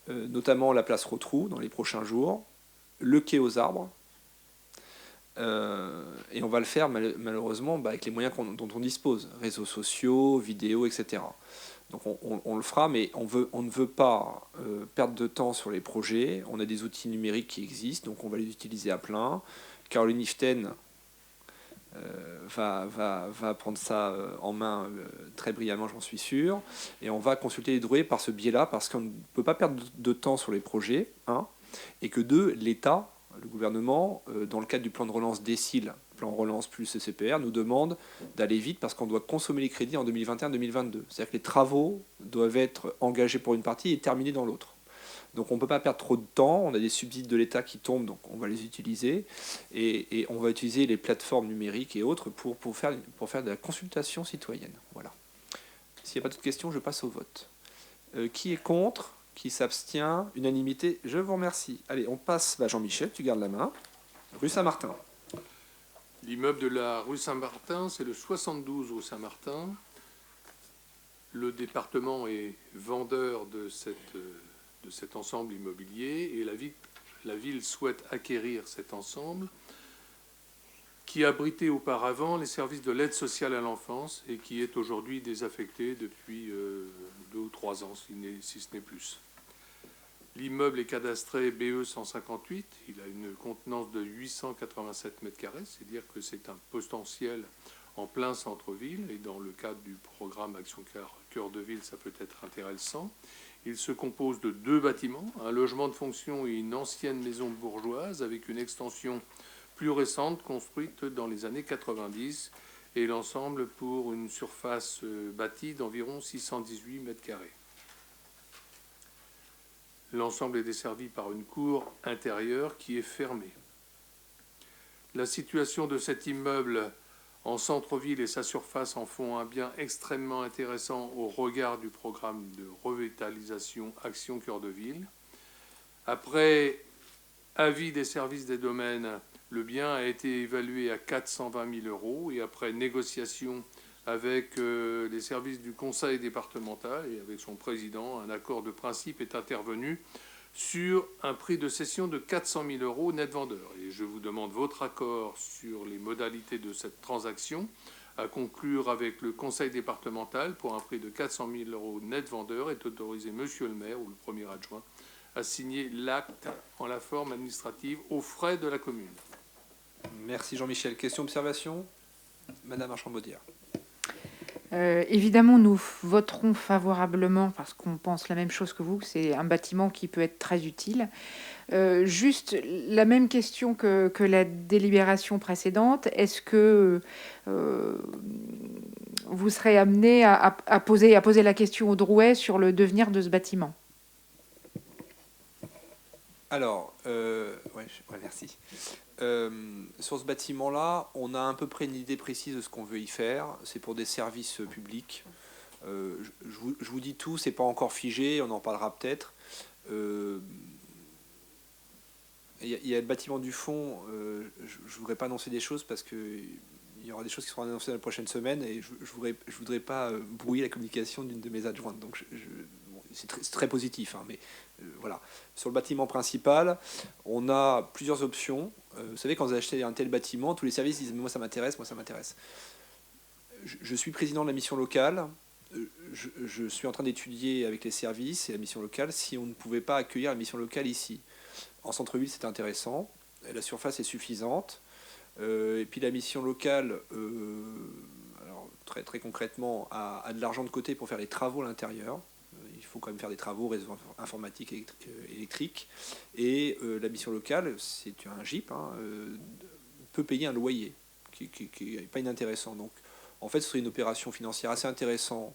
Notamment la place Rotrou dans les prochains jours, le quai aux arbres, et on va le faire malheureusement avec les moyens dont on dispose, réseaux sociaux, vidéos, etc. Donc on le fera, mais on ne veut pas perdre de temps sur les projets. On a des outils numériques qui existent, donc on va les utiliser à plein. Caroline Iften va prendre ça en main très brillamment, j'en suis sûr. Et on va consulter les Drouais par ce biais-là, parce qu'on ne peut pas perdre de temps sur les projets, et que l'État, le gouvernement, dans le cadre du plan de relance DECIL, plan relance plus CCPR, nous demande d'aller vite parce qu'on doit consommer les crédits en 2021-2022. C'est-à-dire que les travaux doivent être engagés pour une partie et terminés dans l'autre. Donc on ne peut pas perdre trop de temps, on a des subsides de l'État qui tombent, donc on va les utiliser, et on va utiliser les plateformes numériques et autres pour faire de la consultation citoyenne. Voilà. S'il n'y a pas d'autres questions, je passe au vote. Qui est contre? Qui s'abstient? Unanimité, je vous remercie. Allez, on passe, Jean-Michel, tu gardes la main. Rue Saint-Martin.
L'immeuble de la rue Saint-Martin, c'est le 72 rue Saint-Martin. Le département est vendeur de cet ensemble immobilier et la ville souhaite acquérir cet ensemble qui abritait auparavant les services de l'aide sociale à l'enfance et qui est aujourd'hui désaffecté depuis 2 ou 3 ans, si ce n'est plus. L'immeuble est cadastré BE 158, il a une contenance de 887 m², c'est-à-dire que c'est un potentiel en plein centre-ville, et dans le cadre du programme Action Cœur de Ville, ça peut être intéressant. Il se compose de 2 bâtiments, un logement de fonction et une ancienne maison bourgeoise avec une extension plus récente construite dans les années 90, et l'ensemble pour une surface bâtie d'environ 618 m². L'ensemble est desservi par une cour intérieure qui est fermée. La situation de cet immeuble en centre-ville et sa surface en font un bien extrêmement intéressant au regard du programme de revitalisation Action Cœur de Ville. Après avis des services des domaines, le bien a été évalué à 420 000 € et après négociation avec les services du conseil départemental et avec son président, un accord de principe est intervenu sur un prix de cession de 400 000 € net vendeur. Et je vous demande votre accord sur les modalités de cette transaction à conclure avec le conseil départemental pour un prix de 400 000 € net vendeur et d'autoriser monsieur le maire ou le premier adjoint à signer l'acte en la forme administrative aux frais de la commune.
Merci Jean-Michel. Question, observation? Madame Archambaud-Dière.
Évidemment, nous voterons favorablement parce qu'on pense la même chose que vous. C'est un bâtiment qui peut être très utile. Juste la même question que la délibération précédente. Est-ce que vous serez amené à poser la question au Drouet sur le devenir de ce bâtiment?
Alors, merci. Sur ce bâtiment-là, on a à peu près une idée précise de ce qu'on veut y faire. C'est pour des services publics. Je vous dis tout, c'est pas encore figé, on en parlera peut-être. Il y a le bâtiment du fond, je ne voudrais pas annoncer des choses parce qu'il y aura des choses qui seront annoncées dans les prochaines semaines et je voudrais pas brouiller la communication d'une de mes adjointes. Donc c'est très positif, hein, mais voilà. Sur le bâtiment principal, on a plusieurs options. Vous savez, quand vous achetez un tel bâtiment, tous les services disent « moi ça m'intéresse, moi ça m'intéresse ». Je suis président de la mission locale, je suis en train d'étudier avec les services et la mission locale si on ne pouvait pas accueillir la mission locale ici. En centre-ville, c'est intéressant, la surface est suffisante, et puis la mission locale, alors très concrètement, a de l'argent de côté pour faire les travaux à l'intérieur. Il faut quand même faire des travaux, réseaux informatiques, électriques. Et la mission locale, c'est un GIP, hein, peut payer un loyer qui n'est pas inintéressant. Donc, en fait, ce serait une opération financière assez intéressante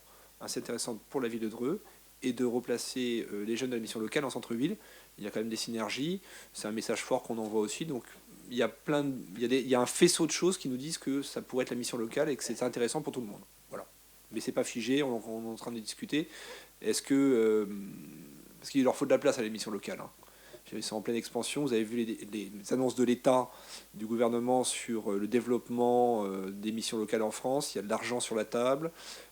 pour la ville de Dreux et de replacer les jeunes de la mission locale en centre-ville. Il y a quand même des synergies. C'est un message fort qu'on envoie aussi. Donc, il y a un faisceau de choses qui nous disent que ça pourrait être la mission locale et que c'est intéressant pour tout le monde. Voilà. Mais c'est pas figé, on est en train de discuter. Est-ce que... parce qu'il leur faut de la place à l'émission locale. Hein. C'est en pleine expansion. Vous avez vu les annonces de l'État, du gouvernement sur le développement des missions locales en France. Il y a de l'argent sur la table.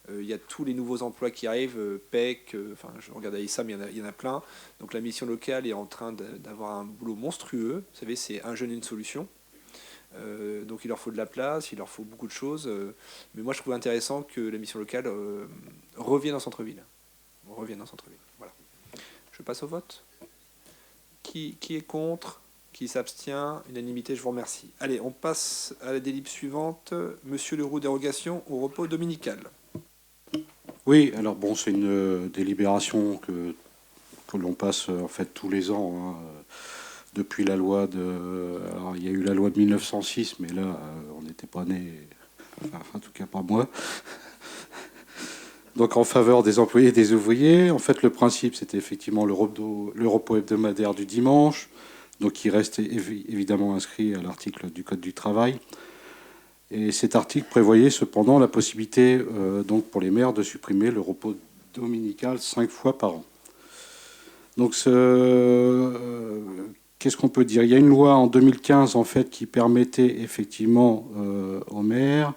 Il y a tous les nouveaux emplois qui arrivent, PEC, je regarde Aïssa, mais il y en a plein. Donc la mission locale est en train d'avoir un boulot monstrueux. Vous savez, c'est un jeune, une solution. Donc il leur faut de la place, il leur faut beaucoup de choses. Mais moi, je trouve intéressant que la mission locale revienne en centre-ville. Voilà. Je passe au vote. Qui est contre? Qui s'abstient? Unanimité, je vous remercie. Allez, on passe à la délib suivante. Monsieur Leroux, dérogation au repos dominical.
Oui, alors bon, c'est une délibération que l'on passe en fait tous les ans. Hein, depuis la loi de... Alors, il y a eu la loi de 1906, mais là, on n'était pas nés, enfin, en tout cas pas moi. Donc en faveur des employés et des ouvriers. En fait, le principe, c'était effectivement le repos hebdomadaire du dimanche, donc qui reste évidemment inscrit à l'article du Code du travail. Et cet article prévoyait cependant la possibilité donc pour les maires de supprimer le repos dominical 5 fois par an. Donc qu'est-ce qu'on peut dire? Il y a une loi en 2015 en fait qui permettait effectivement aux maires,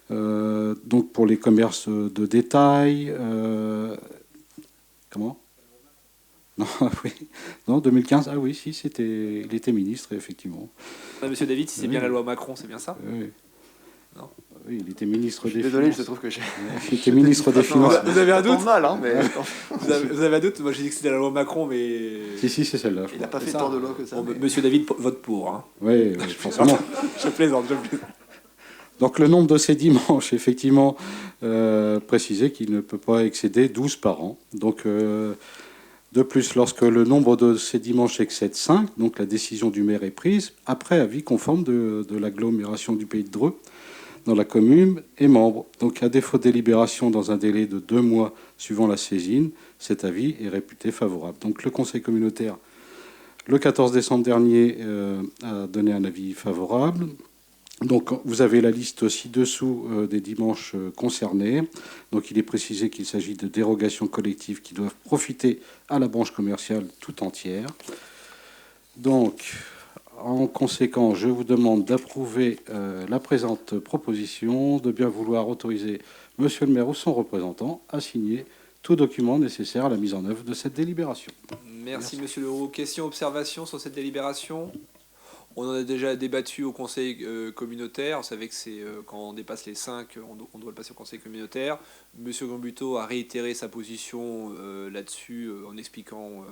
donc pour les commerces de détail, comment? Non, oui. Non, 2015, ah oui, si, il était ministre, effectivement.
Monsieur David, si c'est bien la loi Macron, c'est bien ça?
Oui.
Non.
Oui, il était ministre des
Désolé,
Finances.
je trouve que j'ai...
Il était ministre des Finances.
Vous avez un doute?
Mal, hein, mais...
vous avez un doute? Moi, j'ai dit que c'était la loi Macron, mais...
Si, c'est celle-là.
Il n'a pas fait tant de lois que ça.
Bon,
mais...
Monsieur David vote pour. Hein.
Oui, forcément.
Je plaisante.
Donc le nombre de ces dimanches, effectivement, précisé qu'il ne peut pas excéder 12 par an. Donc de plus, lorsque le nombre de ces dimanches excède 5, donc la décision du maire est prise après avis conforme de l'agglomération du Pays de Dreux dans la commune et membre. Donc à défaut de délibération dans un délai de 2 mois suivant la saisine, cet avis est réputé favorable. Donc le conseil communautaire, le 14 décembre dernier, a donné un avis favorable. Donc vous avez la liste ci-dessous des dimanches concernés. Donc il est précisé qu'il s'agit de dérogations collectives qui doivent profiter à la branche commerciale tout entière. Donc en conséquence, je vous demande d'approuver la présente proposition, de bien vouloir autoriser Monsieur le maire ou son représentant à signer tout document nécessaire à la mise en œuvre de cette délibération.
Merci Monsieur Leroux. Question, observation sur cette délibération? On en a déjà débattu au conseil communautaire. Vous savez que c'est quand on dépasse les 5, on doit le passer au conseil communautaire. Monsieur Gambuteau a réitéré sa position là-dessus en expliquant...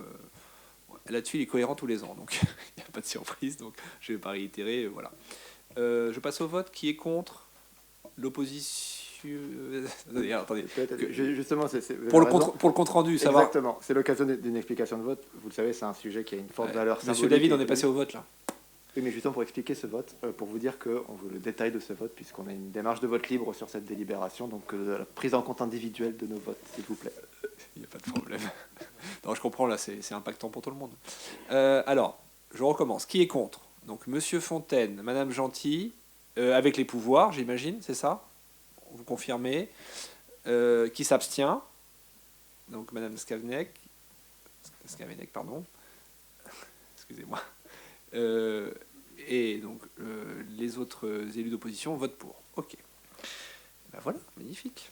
là-dessus, il est cohérent tous les ans, donc il n'y a pas de surprise. Donc je ne vais pas réitérer. Voilà. Je passe au vote. Qui est contre? L'opposition... Attendez.
Justement,
pour le compte rendu, ça va.
Exactement. C'est l'occasion d'une explication de vote. Vous le savez, c'est un sujet qui a une forte valeur symbolique.
Monsieur David, on est passé au vote là.
Oui, mais justement pour expliquer ce vote, pour vous dire qu'on veut le détail de ce vote, puisqu'on a une démarche de vote libre sur cette délibération, donc la prise en compte individuelle de nos votes, s'il vous plaît.
Il n'y a pas de problème. Non, je comprends, là, c'est impactant pour tout le monde. Alors, je recommence. Qui est contre? Donc, Monsieur Fontaine, Madame Gentil, avec les pouvoirs, j'imagine, c'est ça? Vous confirmez. Qui s'abstient? Donc, Madame Skavenek, pardon. Excusez-moi. Et donc, les autres élus d'opposition votent pour. OK. Ben voilà, magnifique.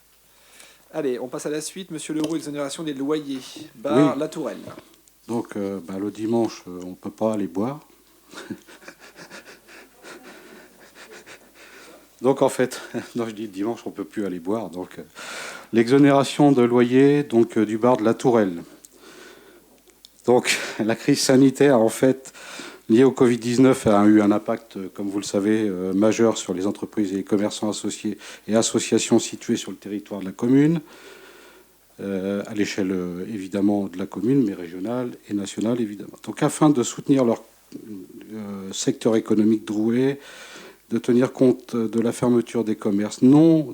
Allez, on passe à la suite. Monsieur Leroux, exonération des loyers. Bar, oui. La Tourelle.
Donc, le dimanche, on ne peut pas aller boire. Donc, en fait, non, je dis le dimanche, on ne peut plus aller boire. Donc, l'exonération de loyer donc, du bar de la Tourelle. Donc, la crise sanitaire, en fait, liée au Covid-19, a eu un impact, comme vous le savez, majeur sur les entreprises et les commerçants associés et associations situées sur le territoire de la commune, à l'échelle, évidemment, de la commune, mais régionale et nationale, évidemment. Donc, afin de soutenir leur secteur économique droué, de tenir compte de la fermeture des commerces non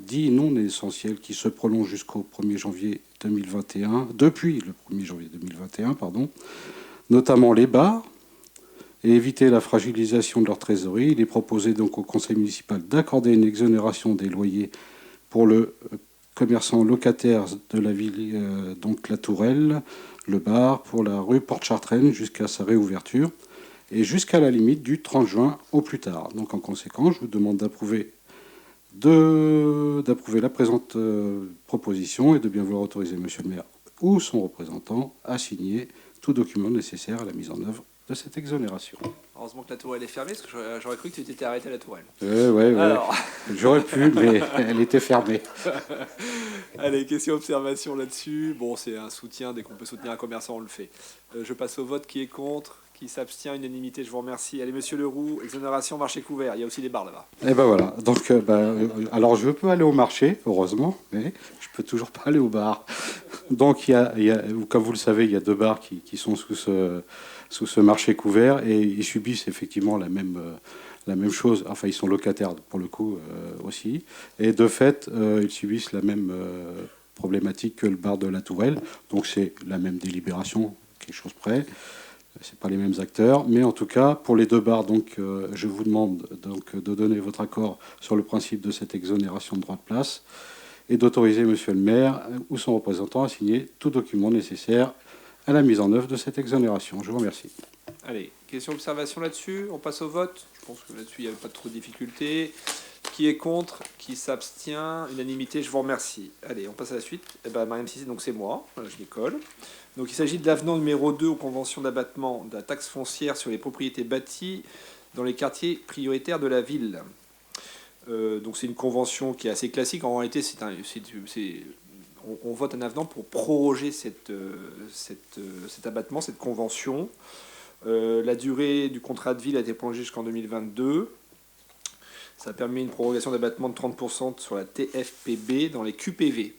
essentiels qui se prolongent jusqu'au 1er janvier 2021, depuis le 1er janvier 2021, pardon, notamment les bars, et éviter la fragilisation de leur trésorerie, il est proposé donc au conseil municipal d'accorder une exonération des loyers pour le commerçant locataire de la ville, donc la Tourelle, le bar, pour la rue Porte-Chartraine jusqu'à sa réouverture, et jusqu'à la limite du 30 juin au plus tard. Donc en conséquence, je vous demande d'approuver la présente proposition et de bien vouloir autoriser Monsieur le maire ou son représentant à signer tout document nécessaire à la mise en œuvre de cette exonération.
Heureusement que la Tourelle est fermée, parce que j'aurais cru que tu t'étais arrêté à la Tourelle.
Oui. Alors... J'aurais pu, mais elle était fermée.
Allez, question observation là-dessus. Bon, c'est un soutien, dès qu'on peut soutenir un commerçant, on le fait. Je passe au vote. Qui est contre? Qui s'abstient? Unanimité, je vous remercie. Allez, Monsieur Leroux, exonération marché couvert. Il y a aussi des bars là-bas.
Et ben voilà. Donc, alors je peux aller au marché, heureusement, mais je peux toujours pas aller au bar. Donc, il y a, comme vous le savez, il y a 2 bars qui sont sous ce marché couvert et ils subissent effectivement la même chose. Enfin, ils sont locataires pour le coup aussi. Et de fait, ils subissent la même problématique que le bar de la Tourelle. Donc c'est la même délibération, quelque chose près. C'est pas les mêmes acteurs, mais en tout cas pour les deux bars, donc je vous demande donc de donner votre accord sur le principe de cette exonération de droit de place et d'autoriser Monsieur le maire ou son représentant à signer tout document nécessaire à la mise en œuvre de cette exonération. Je vous remercie.
Allez, question observation là-dessus. On passe au vote. Je pense que là-dessus il n'y avait pas trop de difficultés. Qui est contre? Qui s'abstient? Unanimité, je vous remercie. Allez, on passe à la suite. Eh ben, Mariam Cissé, donc c'est moi, voilà, je m'y colle. Donc il s'agit de l'avenant numéro 2 aux conventions d'abattement de la taxe foncière sur les propriétés bâties dans les quartiers prioritaires de la ville. Donc c'est une convention qui est assez classique. En réalité, on vote un avenant pour proroger cet abattement, cette convention. La durée du contrat de ville a été prolongée jusqu'en 2022. Ça permet une prorogation d'abattement de 30% sur la TFPB dans les QPV.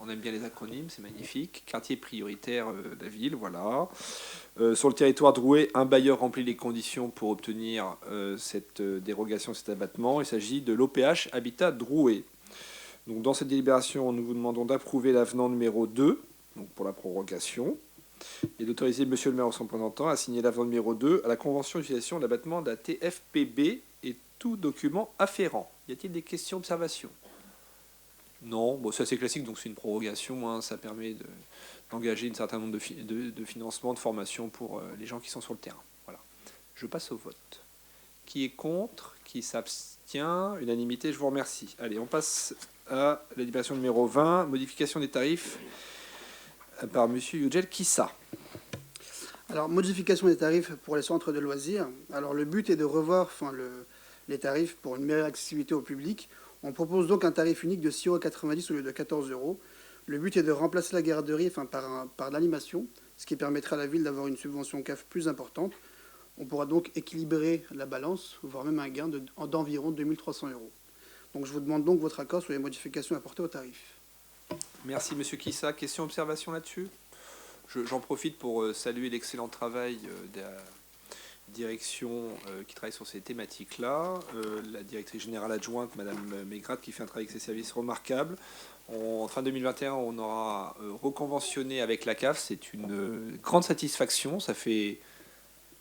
On aime bien les acronymes, c'est magnifique. Quartier prioritaire de la ville, voilà. Sur le territoire drouais, un bailleur remplit les conditions pour obtenir cette dérogation, cet abattement. Il s'agit de l'OPH Habitat Drouais. Donc, dans cette délibération, nous vous demandons d'approuver l'avenant numéro 2, donc pour la prorogation, et d'autoriser Monsieur le maire ou son représentant à signer l'avenant numéro 2 à la convention d'utilisation de l'abattement de la TFPB et tout document afférent. Y a-t-il des questions, observations? Non, bon, c'est assez classique, donc c'est une prorogation, hein, ça permet d'engager un certain nombre de financements, de formation pour les gens qui sont sur le terrain. Voilà. Je passe au vote. Qui est contre? Qui s'abstient? Unanimité, je vous remercie. Allez, on passe à la délibération numéro 20, modification des tarifs par M. Yücel Kissa.
Alors, modification des tarifs pour les centres de loisirs. Alors, le but est de revoir les tarifs pour une meilleure accessibilité au public. On propose donc un tarif unique de 6,90 € au lieu de 14 €. Le but est de remplacer la garderie par l'animation, ce qui permettra à la ville d'avoir une subvention CAF plus importante. On pourra donc équilibrer la balance, voire même un gain d'environ 2300 €. Donc je vous demande donc votre accord sur les modifications apportées au tarif.
Merci M. Kissa. Question, observation là-dessus? J'en profite pour saluer l'excellent travail de la direction qui travaille sur ces thématiques-là, la directrice générale adjointe, Mme Maigrat, qui fait un travail avec ses services remarquables. En fin 2021, on aura reconventionné avec la CAF. C'est une grande satisfaction. Ça fait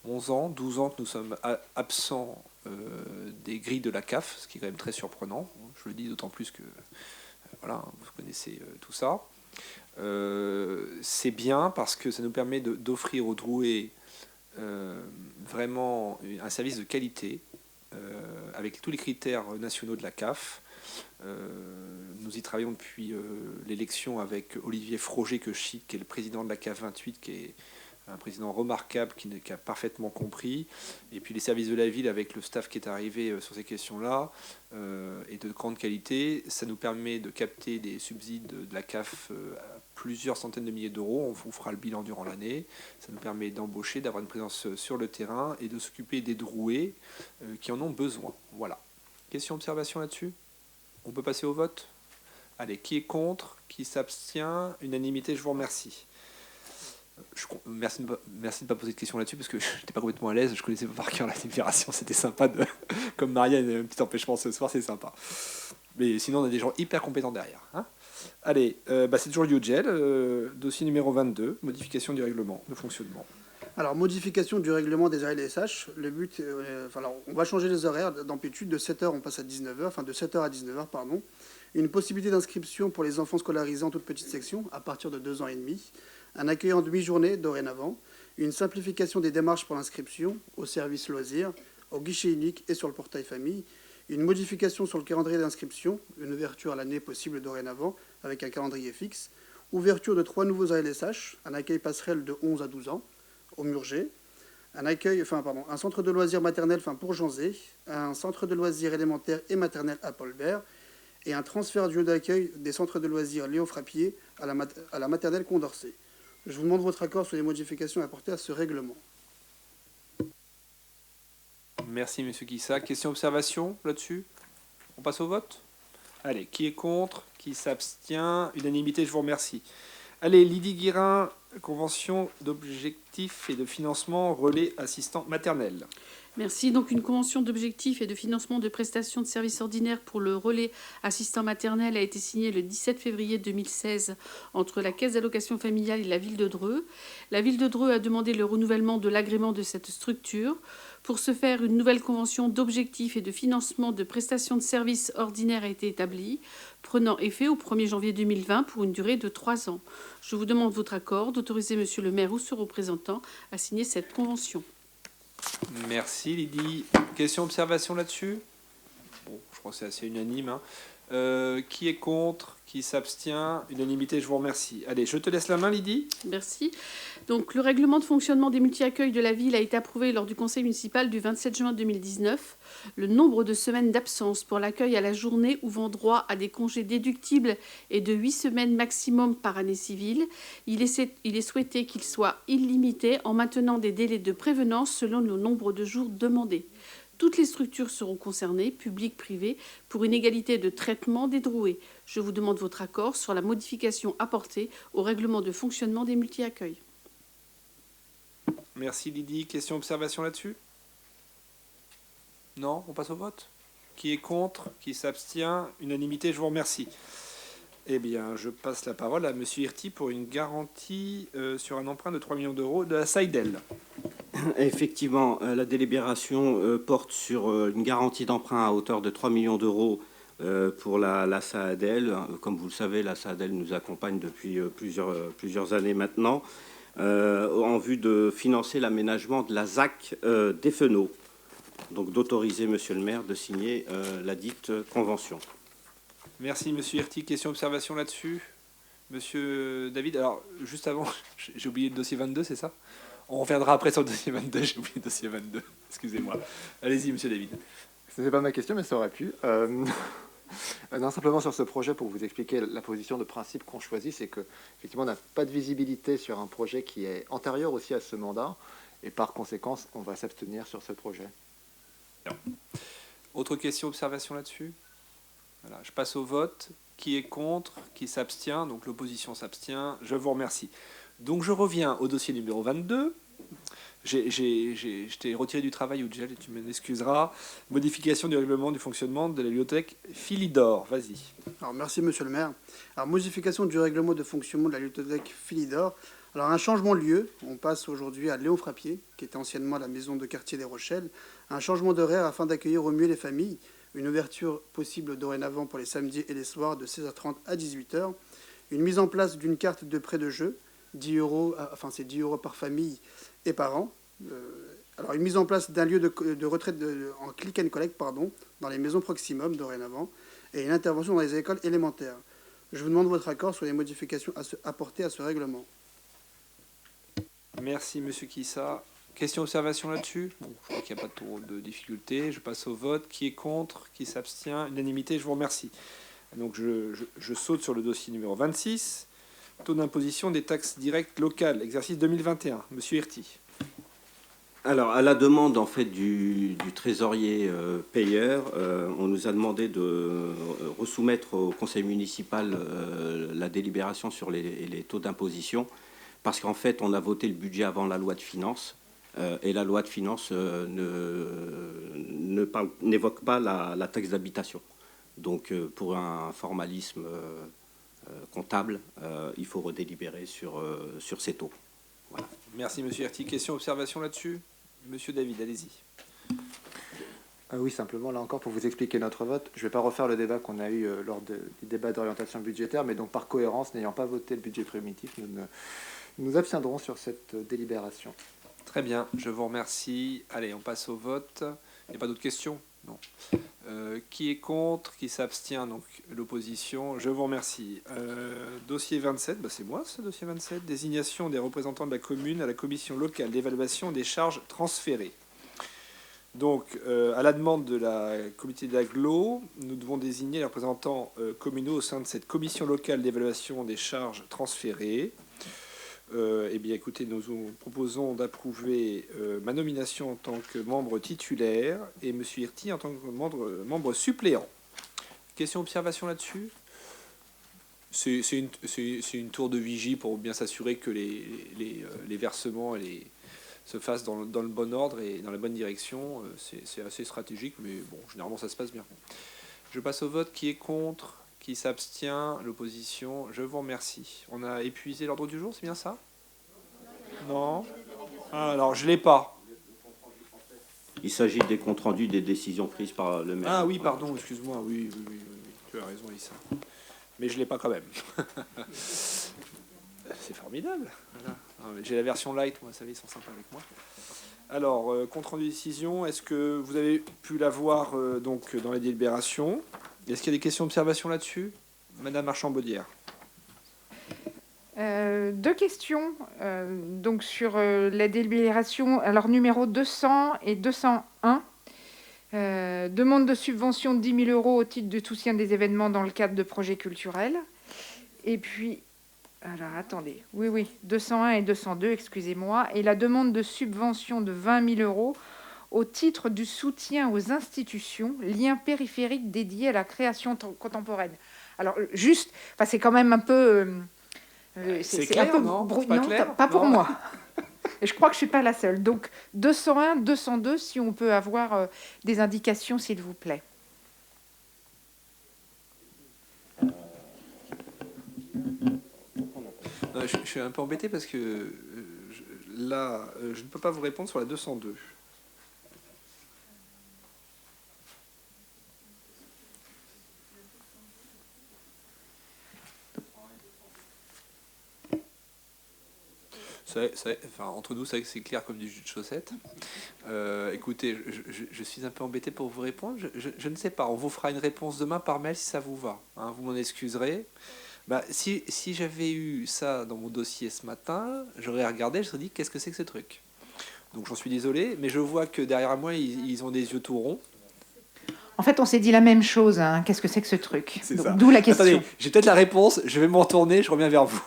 11 ans, 12 ans que nous sommes absents des grilles de la CAF, ce qui est quand même très surprenant. Je le dis d'autant plus que voilà, vous connaissez tout ça. C'est bien parce que ça nous permet d'offrir aux Drouais vraiment un service de qualité avec tous les critères nationaux de la CAF. Nous y travaillons depuis l'élection avec Olivier Froger, que je cite, qui est le président de la CAF 28, qui est un président remarquable, qui a parfaitement compris. Et puis les services de la ville, avec le staff qui est arrivé sur ces questions-là, et de grande qualité. Ça nous permet de capter des subsides de la CAF à plusieurs centaines de milliers d'euros. On vous fera le bilan durant l'année. Ça nous permet d'embaucher, d'avoir une présence sur le terrain et de s'occuper des Drouais qui en ont besoin. Voilà. Question, observation là-dessus? On peut passer au vote? Allez, qui est contre? Qui s'abstient? Unanimité, je vous remercie. Merci de ne pas poser de questions là-dessus parce que je n'étais pas complètement à l'aise, je connaissais pas par cœur la délibération, c'était sympa comme Maria a un petit empêchement ce soir, c'est sympa. Mais sinon on a des gens hyper compétents derrière. Hein. Allez, c'est toujours Yücel, dossier numéro 22, modification du règlement de fonctionnement.
Alors, modification du règlement des ALSH. Le but, on va changer les horaires d'amplitude. De 7h, on passe à 19h, de 7h à 19h, pardon. Une possibilité d'inscription pour les enfants scolarisés en toute petite section, à partir de 2 ans et demi. Un accueil en demi-journée, dorénavant. Une simplification des démarches pour l'inscription, au service loisirs, au guichet unique et sur le portail famille. Une modification sur le calendrier d'inscription, une ouverture à l'année possible dorénavant, avec un calendrier fixe. Ouverture de 3 nouveaux ALSH, un accueil passerelle de 11 à 12 ans. Au Murger, un centre de loisirs maternel pour Janzé, un centre de loisirs élémentaire et maternel à Paulbert, et un transfert du lieu d'accueil des centres de loisirs Léo Frappier à la maternelle Condorcet. Je vous demande votre accord sur les modifications apportées à ce règlement.
Merci M. Kissa. Question, observation là-dessus? On passe au vote? Allez, qui est contre? Qui s'abstient? Unanimité, je vous remercie. Allez, Lydie Guirin, convention d'objectifs et de financement relais assistant maternel.
Merci. Donc, une convention d'objectifs et de financement de prestations de services ordinaires pour le relais assistant maternel a été signée le 17 février 2016 entre la Caisse d'allocation familiale et la ville de Dreux. La ville de Dreux a demandé le renouvellement de l'agrément de cette structure. Pour ce faire, une nouvelle convention d'objectifs et de financement de prestations de services ordinaires a été établie, prenant effet au 1er janvier 2020 pour une durée de 3 ans. Je vous demande votre accord d'autoriser Monsieur le maire ou son représentant à signer cette convention.
Merci Lydie. Question, observation là-dessus? Bon, je crois que c'est assez unanime. Hein. Qui est contre? Qui s'abstient? Unanimité, je vous remercie. Allez, je te laisse la main, Lydie.
Merci. Donc, le règlement de fonctionnement des multi-accueils de la ville a été approuvé lors du conseil municipal du 27 juin 2019. Le nombre de semaines d'absence pour l'accueil à la journée ouvrant droit à des congés déductibles est de 8 semaines maximum par année civile. Il est souhaité qu'il soit illimité en maintenant des délais de prévenance selon le nombre de jours demandés. Toutes les structures seront concernées, publiques, privées, pour une égalité de traitement des drouets. Je vous demande votre accord sur la modification apportée au règlement de fonctionnement des multi-accueils.
Merci Lydie. Question, observation là-dessus? Non, on passe au vote. Qui est contre? Qui s'abstient? Unanimité, je vous remercie. Eh bien, je passe la parole à Monsieur Hirty pour une garantie sur un emprunt de 3 millions d'euros de la SAIDEL.
Effectivement, la délibération porte sur une garantie d'emprunt à hauteur de 3 millions d'euros pour la SAADEL. Comme vous le savez, la SAADEL nous accompagne depuis plusieurs années maintenant, en vue de financer l'aménagement de la ZAC des Fenaux. Donc d'autoriser Monsieur le maire de signer la dite convention.
Merci Monsieur Hirty. Question, observation là-dessus? Monsieur David, alors juste avant, j'ai oublié le dossier 22, c'est ça? On reviendra après sur le dossier 22, j'ai oublié le dossier 22. Excusez-moi. Allez-y, Monsieur David.
Ce n'est pas ma question, mais ça aurait pu. Non, simplement sur ce projet, pour vous expliquer la position de principe qu'on choisit, c'est qu'effectivement, on n'a pas de visibilité sur un projet qui est antérieur aussi à ce mandat, et par conséquent, on va s'abstenir sur ce projet.
Autre question, observation là-dessus? Voilà, je passe au vote. Qui est contre? Qui s'abstient? Donc l'opposition s'abstient. Je vous remercie. Donc je reviens au dossier numéro 22. Je t'ai retiré du travail, Oudjel, et tu m'en excuseras. Modification du règlement du fonctionnement de la bibliothèque Philidor. Vas-y.
Alors, merci, monsieur le maire. Alors, modification du règlement de fonctionnement de la bibliothèque Philidor. Alors, un changement de lieu. On passe aujourd'hui à Léon Frappier, qui était anciennement la maison de quartier des Rochelles. Un changement d'horaire afin d'accueillir au mieux les familles. Une ouverture possible dorénavant pour les samedis et les soirs de 16h30 à 18h. Une mise en place d'une carte de prêt de jeu. 10 euros, enfin c'est 10 euros par famille et par an. Alors une mise en place d'un lieu de retraite en click and collect dans les maisons proximum dorénavant et une intervention dans les écoles élémentaires. Je vous demande votre accord sur les modifications apportées à ce règlement.
Merci Monsieur Kissa. Question, observation là-dessus? Bon, je crois qu'il n'y a pas trop de difficultés. Je passe au vote. Qui est contre? Qui s'abstient? Unanimité, je vous remercie. Donc je saute sur le dossier numéro 26. Taux d'imposition des taxes directes locales, exercice 2021. Monsieur Hirty.
Alors, à la demande en fait du trésorier payeur, on nous a demandé de resoumettre au conseil municipal la délibération sur les taux d'imposition, parce qu'en fait, on a voté le budget avant la loi de finances, et la loi de finances n'évoque pas la taxe d'habitation. Donc, pour un formalisme comptable, il faut redélibérer sur ces taux. Voilà.
Merci Monsieur Hirty. Question, observation là-dessus? Monsieur David, allez-y.
Oui, simplement, là encore, pour vous expliquer notre vote, je ne vais pas refaire le débat qu'on a eu lors du débat d'orientation budgétaire, mais donc par cohérence, n'ayant pas voté le budget primitif, nous nous abstiendrons sur cette délibération.
Très bien, je vous remercie. Allez, on passe au vote. Il n'y a pas d'autres questions? Non. Qui est contre? Qui s'abstient? Donc l'opposition. Je vous remercie. Dossier 27, c'est moi ce dossier 27. Désignation des représentants de la commune à la commission locale d'évaluation des charges transférées. Donc à la demande de la comité d'agglo, nous devons désigner les représentants communaux au sein de cette commission locale d'évaluation des charges transférées. Eh bien, écoutez, nous vous proposons d'approuver ma nomination en tant que membre titulaire et M. Hirty en tant que membre suppléant. Question, observation là-dessus? C'est une tour de vigie pour bien s'assurer que les versements et se fasse dans le bon ordre et dans la bonne direction. C'est assez stratégique, mais bon, généralement ça se passe bien. Je passe au vote. Qui est contre? Qui s'abstient? L'opposition. Je vous remercie. On a épuisé l'ordre du jour, c'est bien ça? Non. Ah, alors, je ne l'ai pas.
Il s'agit des comptes rendus des décisions prises par le maire.
Ah oui, pardon, excuse-moi. Oui. Tu as raison, Issa. Mais je ne l'ai pas quand même. C'est formidable. Voilà. J'ai la version light, moi, ça va, ils sont sympas avec moi. Alors, compte rendu décision, est-ce que vous avez pu la voir donc, dans la délibération? Est-ce qu'il y a des questions d'observation là-dessus? Madame Marchand-Baudière.
2 questions donc sur la délibération, alors numéro 200 et 201. Demande de subvention de 10 000 € au titre de soutien des événements dans le cadre de projets culturels. Et puis, alors attendez, oui, 201 et 202, excusez-moi. Et la demande de subvention de 20 000 € au titre du soutien aux institutions, liens périphériques dédiés à la création contemporaine. Alors, juste, c'est quand même un peu...
c'est clair, un peu non,
non,
clair,
pas pour
non.
moi. Et je crois que je ne suis pas la seule. Donc, 201, 202, si on peut avoir des indications, s'il vous plaît.
Je suis un peu embêté parce que là, je ne peux pas vous répondre sur la 202. Entre nous, c'est clair comme du jus de chaussette. Écoutez, je suis un peu embêté pour vous répondre. Je ne sais pas. On vous fera une réponse demain par mail si ça vous va. Hein, vous m'en excuserez. Si j'avais eu ça dans mon dossier ce matin, j'aurais regardé, je me serais dit qu'est-ce que c'est que ce truc. Donc j'en suis désolé, mais je vois que derrière moi, ils ont des yeux tout ronds.
En fait, on s'est dit la même chose. Hein. Qu'est-ce que c'est que ce truc?
C'est ça.
D'où la question.
Attendez, j'ai peut-être la réponse. Je vais m'en retourner. Je reviens vers vous.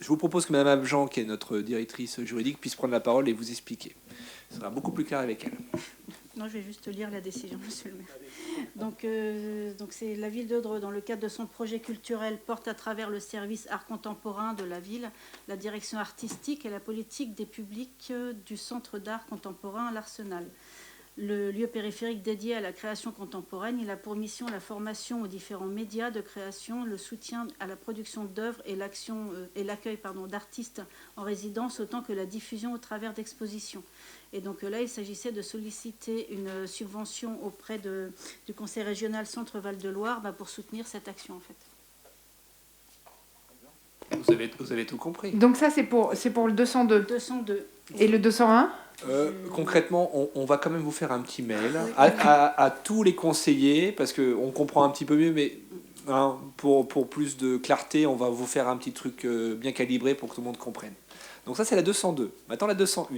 Je vous propose que Mme Abjan, qui est notre directrice juridique, puisse prendre la parole et vous expliquer. Ce sera beaucoup plus clair avec elle.
Non, je vais juste lire la décision, monsieur le maire. Donc c'est la ville de Dreux, dans le cadre de son projet culturel, porte à travers le service art contemporain de la ville, la direction artistique et la politique des publics du centre d'art contemporain l'Arsenal. Le lieu périphérique dédié à la création contemporaine, il a pour mission la formation aux différents médias de création, le soutien à la production d'œuvres et l'accueil d'artistes en résidence, autant que la diffusion au travers d'expositions. Et donc là, il s'agissait de solliciter une subvention auprès du Conseil régional Centre Val-de-Loire pour soutenir cette action, en fait.
Vous avez tout compris.
Donc ça, c'est pour le 202.
202.
Et le 201
concrètement, on va quand même vous faire un petit mail à tous les conseillers, parce qu'on comprend un petit peu mieux, mais hein, pour plus de clarté, on va vous faire un petit truc bien calibré pour que tout le monde comprenne. Donc ça, c'est la 202. Maintenant, la 201.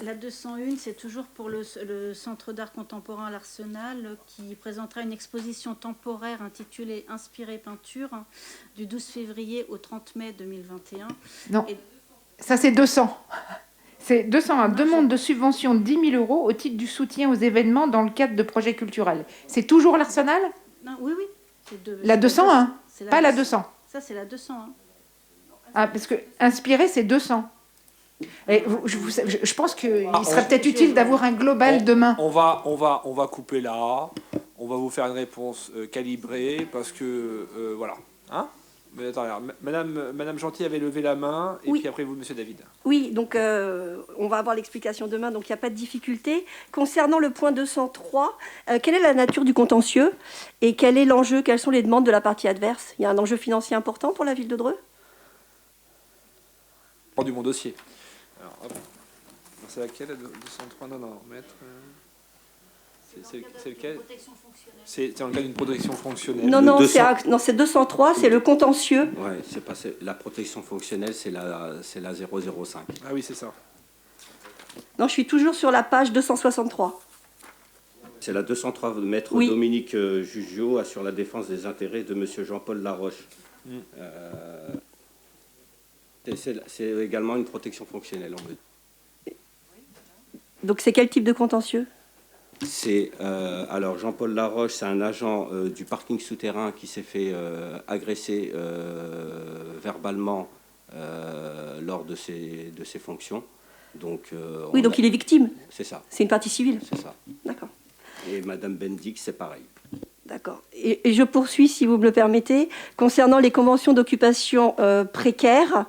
La 201, c'est toujours pour le Centre d'art contemporain l'Arsenal, qui présentera une exposition temporaire intitulée « Inspiré peinture » du 12 février au 30 mai 2021.
Non, ça c'est 200. C'est 201, demande de subvention de 10 000 € au titre du soutien aux événements dans le cadre de projets culturels. C'est toujours l'Arsenal?
Non, oui.
La 201, pas la 200.
Ça, c'est la 201.
Ah, parce que inspiré, c'est 200. Et je pense qu'il serait peut-être utile d'avoir un global demain.
On va couper là. On va vous faire une réponse calibrée, parce que voilà. Hein? Mais attends, Madame Gentil avait levé la main, et puis après vous, Monsieur David.
Oui, donc on va avoir l'explication demain, donc il n'y a pas de difficulté. Concernant le point 203, quelle est la nature du contentieux et quel est l'enjeu, quelles sont les demandes de la partie adverse? Il y a un enjeu financier important pour la ville de Dreux?
Prends du mon dossier. Alors, hop. C'est laquelle, la 203? Non, maître. C'est lequel? C'est dans le cas d'une protection fonctionnelle.
Non, c'est 203, c'est le contentieux.
Ouais, la protection fonctionnelle, c'est la 005.
Ah oui, c'est ça.
Non, je suis toujours sur la page 263.
C'est la 203, maître Dominique Jugiot assure la défense des intérêts de monsieur Jean-Paul Laroche. C'est également une protection fonctionnelle, en fait.
Donc c'est quel type de contentieux?
Alors Jean-Paul Laroche, c'est un agent du parking souterrain qui s'est fait agresser verbalement lors de ses fonctions. Donc,
oui, donc il est victime.
C'est ça.
C'est une partie civile.
C'est ça.
D'accord.
Et Madame Bendick, c'est pareil.
D'accord. Et je poursuis, si vous me le permettez, concernant les conventions d'occupation précaires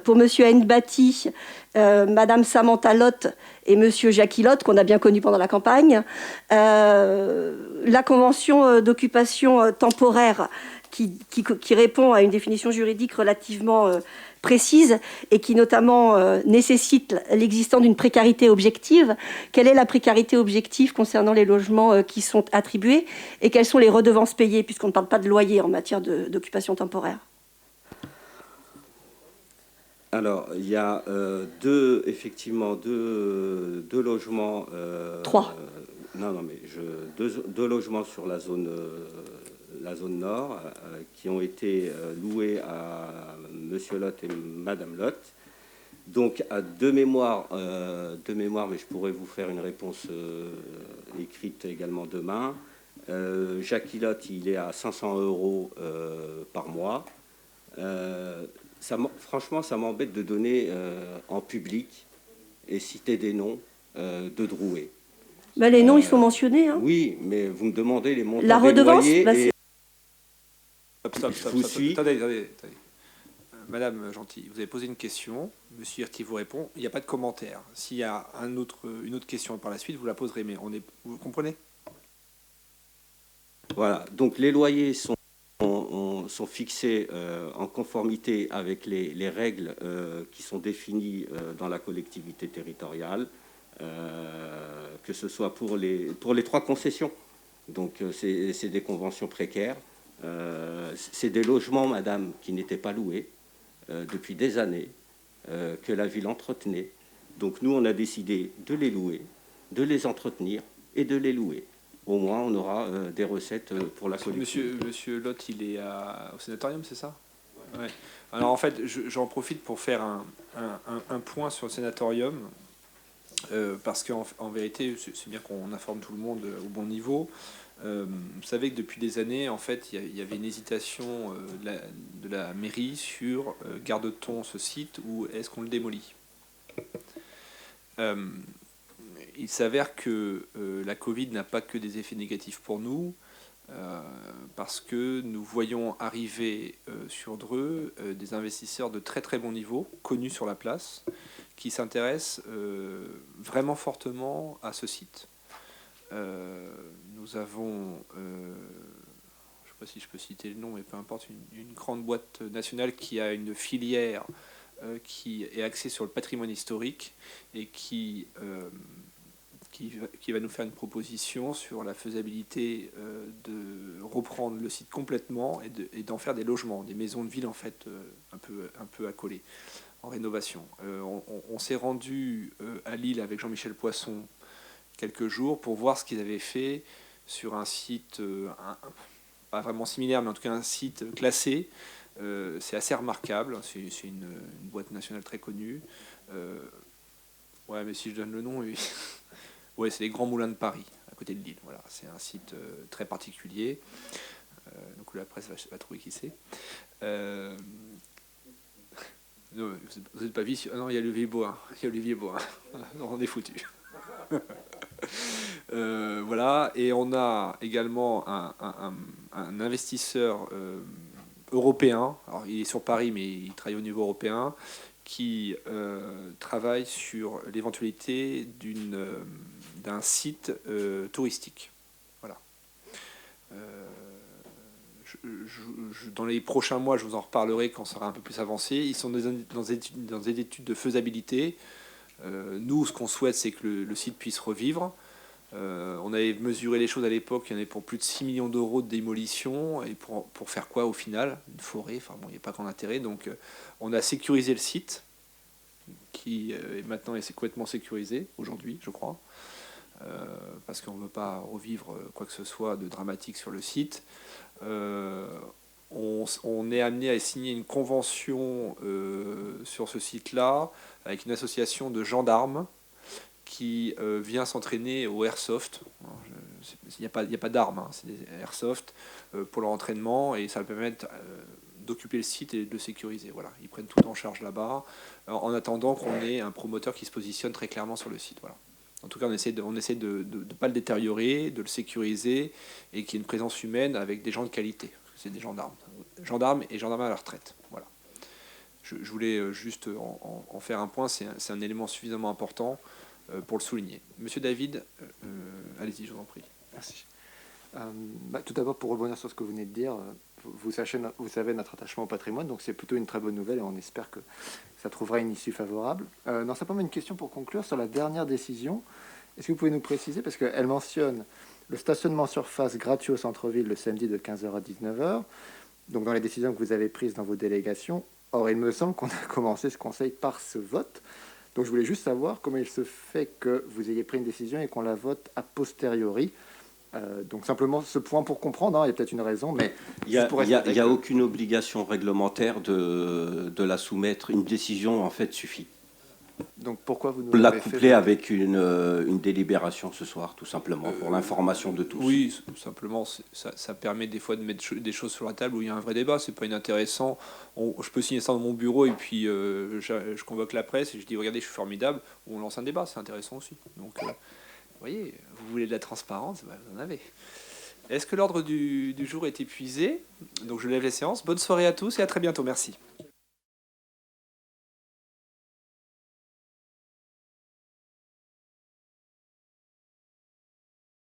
pour Monsieur Nbati, Madame Samantha Lotte et Monsieur Jackie Lotte, qu'on a bien connu pendant la campagne. La convention d'occupation temporaire qui répond à une définition juridique relativement précise et qui notamment nécessite l'existence d'une précarité objective. Quelle est la précarité objective concernant les logements qui sont attribués et quelles sont les redevances payées, puisqu'on ne parle pas de loyer en matière d'occupation temporaire?
Alors, il y a effectivement deux logements.
Trois.
Deux logements sur la zone nord qui ont été loués à Monsieur Lotte et Madame Lotte. Donc, de mémoire, mais je pourrais vous faire une réponse écrite également demain. Jackie Lotte, il est à 500 € par mois. Franchement, ça m'embête de donner en public et citer des noms de Drouet.
Ben, les noms, ils sont mentionnés. Hein.
Oui, mais vous me demandez les montants
la redevance,
des loyers.
Stop. Attendez. Madame Gentil, vous avez posé une question. Monsieur Hirti vous répond. Il n'y a pas de commentaire. S'il y a une autre question par la suite, vous la poserez. Mais vous comprenez?
Voilà. Donc les loyers sont fixés en conformité avec les règles qui sont définies dans la collectivité territoriale, que ce soit pour les trois concessions. Donc c'est des conventions précaires. C'est des logements, madame, qui n'étaient pas loués depuis des années, que la ville entretenait. Donc nous, on a décidé de les louer, de les entretenir et de les louer. Au moins, on aura des recettes pour la collectivité.
Monsieur Lotte, il est au sénatorium, c'est ça? Ouais. Alors en fait, j'en profite pour faire un point sur le sénatorium, parce qu'en vérité, c'est bien qu'on informe tout le monde au bon niveau. Vous savez que depuis des années, en fait, il y avait une hésitation de la mairie sur garde-t-on ce site ou est-ce qu'on le démolit? Il s'avère que la Covid n'a pas que des effets négatifs pour nous, parce que nous voyons arriver sur Dreux des investisseurs de très très bon niveau, connus sur la place, qui s'intéressent vraiment fortement à ce site. Nous avons, je ne sais pas si je peux citer le nom, mais peu importe, une grande boîte nationale qui a une filière qui est axée sur le patrimoine historique et qui va nous faire une proposition sur la faisabilité de reprendre le site complètement et d'en faire des logements, des maisons de ville en fait un peu accolées en rénovation. On s'est rendu à Lille avec Jean-Michel Poisson quelques jours pour voir ce qu'ils avaient fait sur un site pas vraiment similaire, mais en tout cas un site classé. C'est assez remarquable, c'est une boîte nationale très connue. Ouais, mais si je donne le nom, oui. Ouais, c'est les Grands Moulins de Paris, à côté de Lille. Voilà, c'est un site très particulier. Donc la presse va trouver qui c'est. Non, vous n'êtes pas vicieux. Ah non, il y a Olivier Boin. Non, on est foutu. Voilà, et on a également un investisseur européen. Alors, il est sur Paris, mais il travaille au niveau européen, qui travaille sur l'éventualité d'un site touristique. Voilà. Dans les prochains mois, je vous en reparlerai quand ça sera un peu plus avancé. Ils sont dans des études de faisabilité. Nous, ce qu'on souhaite, c'est que le site puisse revivre. On avait mesuré les choses à l'époque, il y en avait pour plus de 6 millions d'euros de démolition. Et pour faire quoi au final? Une forêt, enfin bon, il n'y a pas grand intérêt. Donc on a sécurisé le site, qui maintenant est complètement sécurisé aujourd'hui, je crois. Parce qu'on ne veut pas revivre quoi que ce soit de dramatique sur le site. On est amené à signer une convention sur ce site-là avec une association de gendarmes qui vient s'entraîner au airsoft. Il n'y a pas d'armes, hein, c'est des airsoft pour leur entraînement, et ça va permettre d'occuper le site et de le sécuriser. Voilà, ils prennent tout en charge là-bas, en attendant qu'on ait un promoteur qui se positionne très clairement sur le site. Voilà. En tout cas, on essaie de ne pas le détériorer, de le sécuriser, et qu'il y ait une présence humaine avec des gens de qualité. C'est des gendarmes et gendarmes à la retraite. Voilà. Je voulais juste en faire un point, c'est un élément suffisamment important pour le souligner. Monsieur David, allez-y, je vous en prie.
Merci. Tout d'abord, pour rebondir sur ce que vous venez de dire, vous savez notre attachement au patrimoine, donc c'est plutôt une très bonne nouvelle et on espère que ça trouvera une issue favorable. Non, simplement une question pour conclure sur la dernière décision. Est-ce que vous pouvez nous préciser, parce qu'elle mentionne le stationnement sur face gratuit au centre-ville le samedi de 15h à 19h, donc dans les décisions que vous avez prises dans vos délégations. Or, il me semble qu'on a commencé ce conseil par ce vote. Donc je voulais juste savoir comment il se fait que vous ayez pris une décision et qu'on la vote a posteriori. Donc simplement ce point pour comprendre, hein, il y a peut-être une raison, mais
il n'y a aucune obligation réglementaire de la soumettre. Une décision en fait suffit.
Donc pourquoi vous nous
la
l'avez
coupler
fait
avec une délibération ce soir, tout simplement, pour l'information de tous.
Oui, simplement, ça permet des fois de mettre des choses sur la table où il y a un vrai débat. C'est pas inintéressant. Je peux signer ça dans mon bureau et puis je convoque la presse et je dis regardez, je suis formidable. Ou on lance un débat, c'est intéressant aussi. Donc, vous voyez, vous voulez de la transparence, bah, vous en avez. Est-ce que l'ordre du jour est épuisé? Donc je lève les séances. Bonne soirée à tous et à très bientôt. Merci.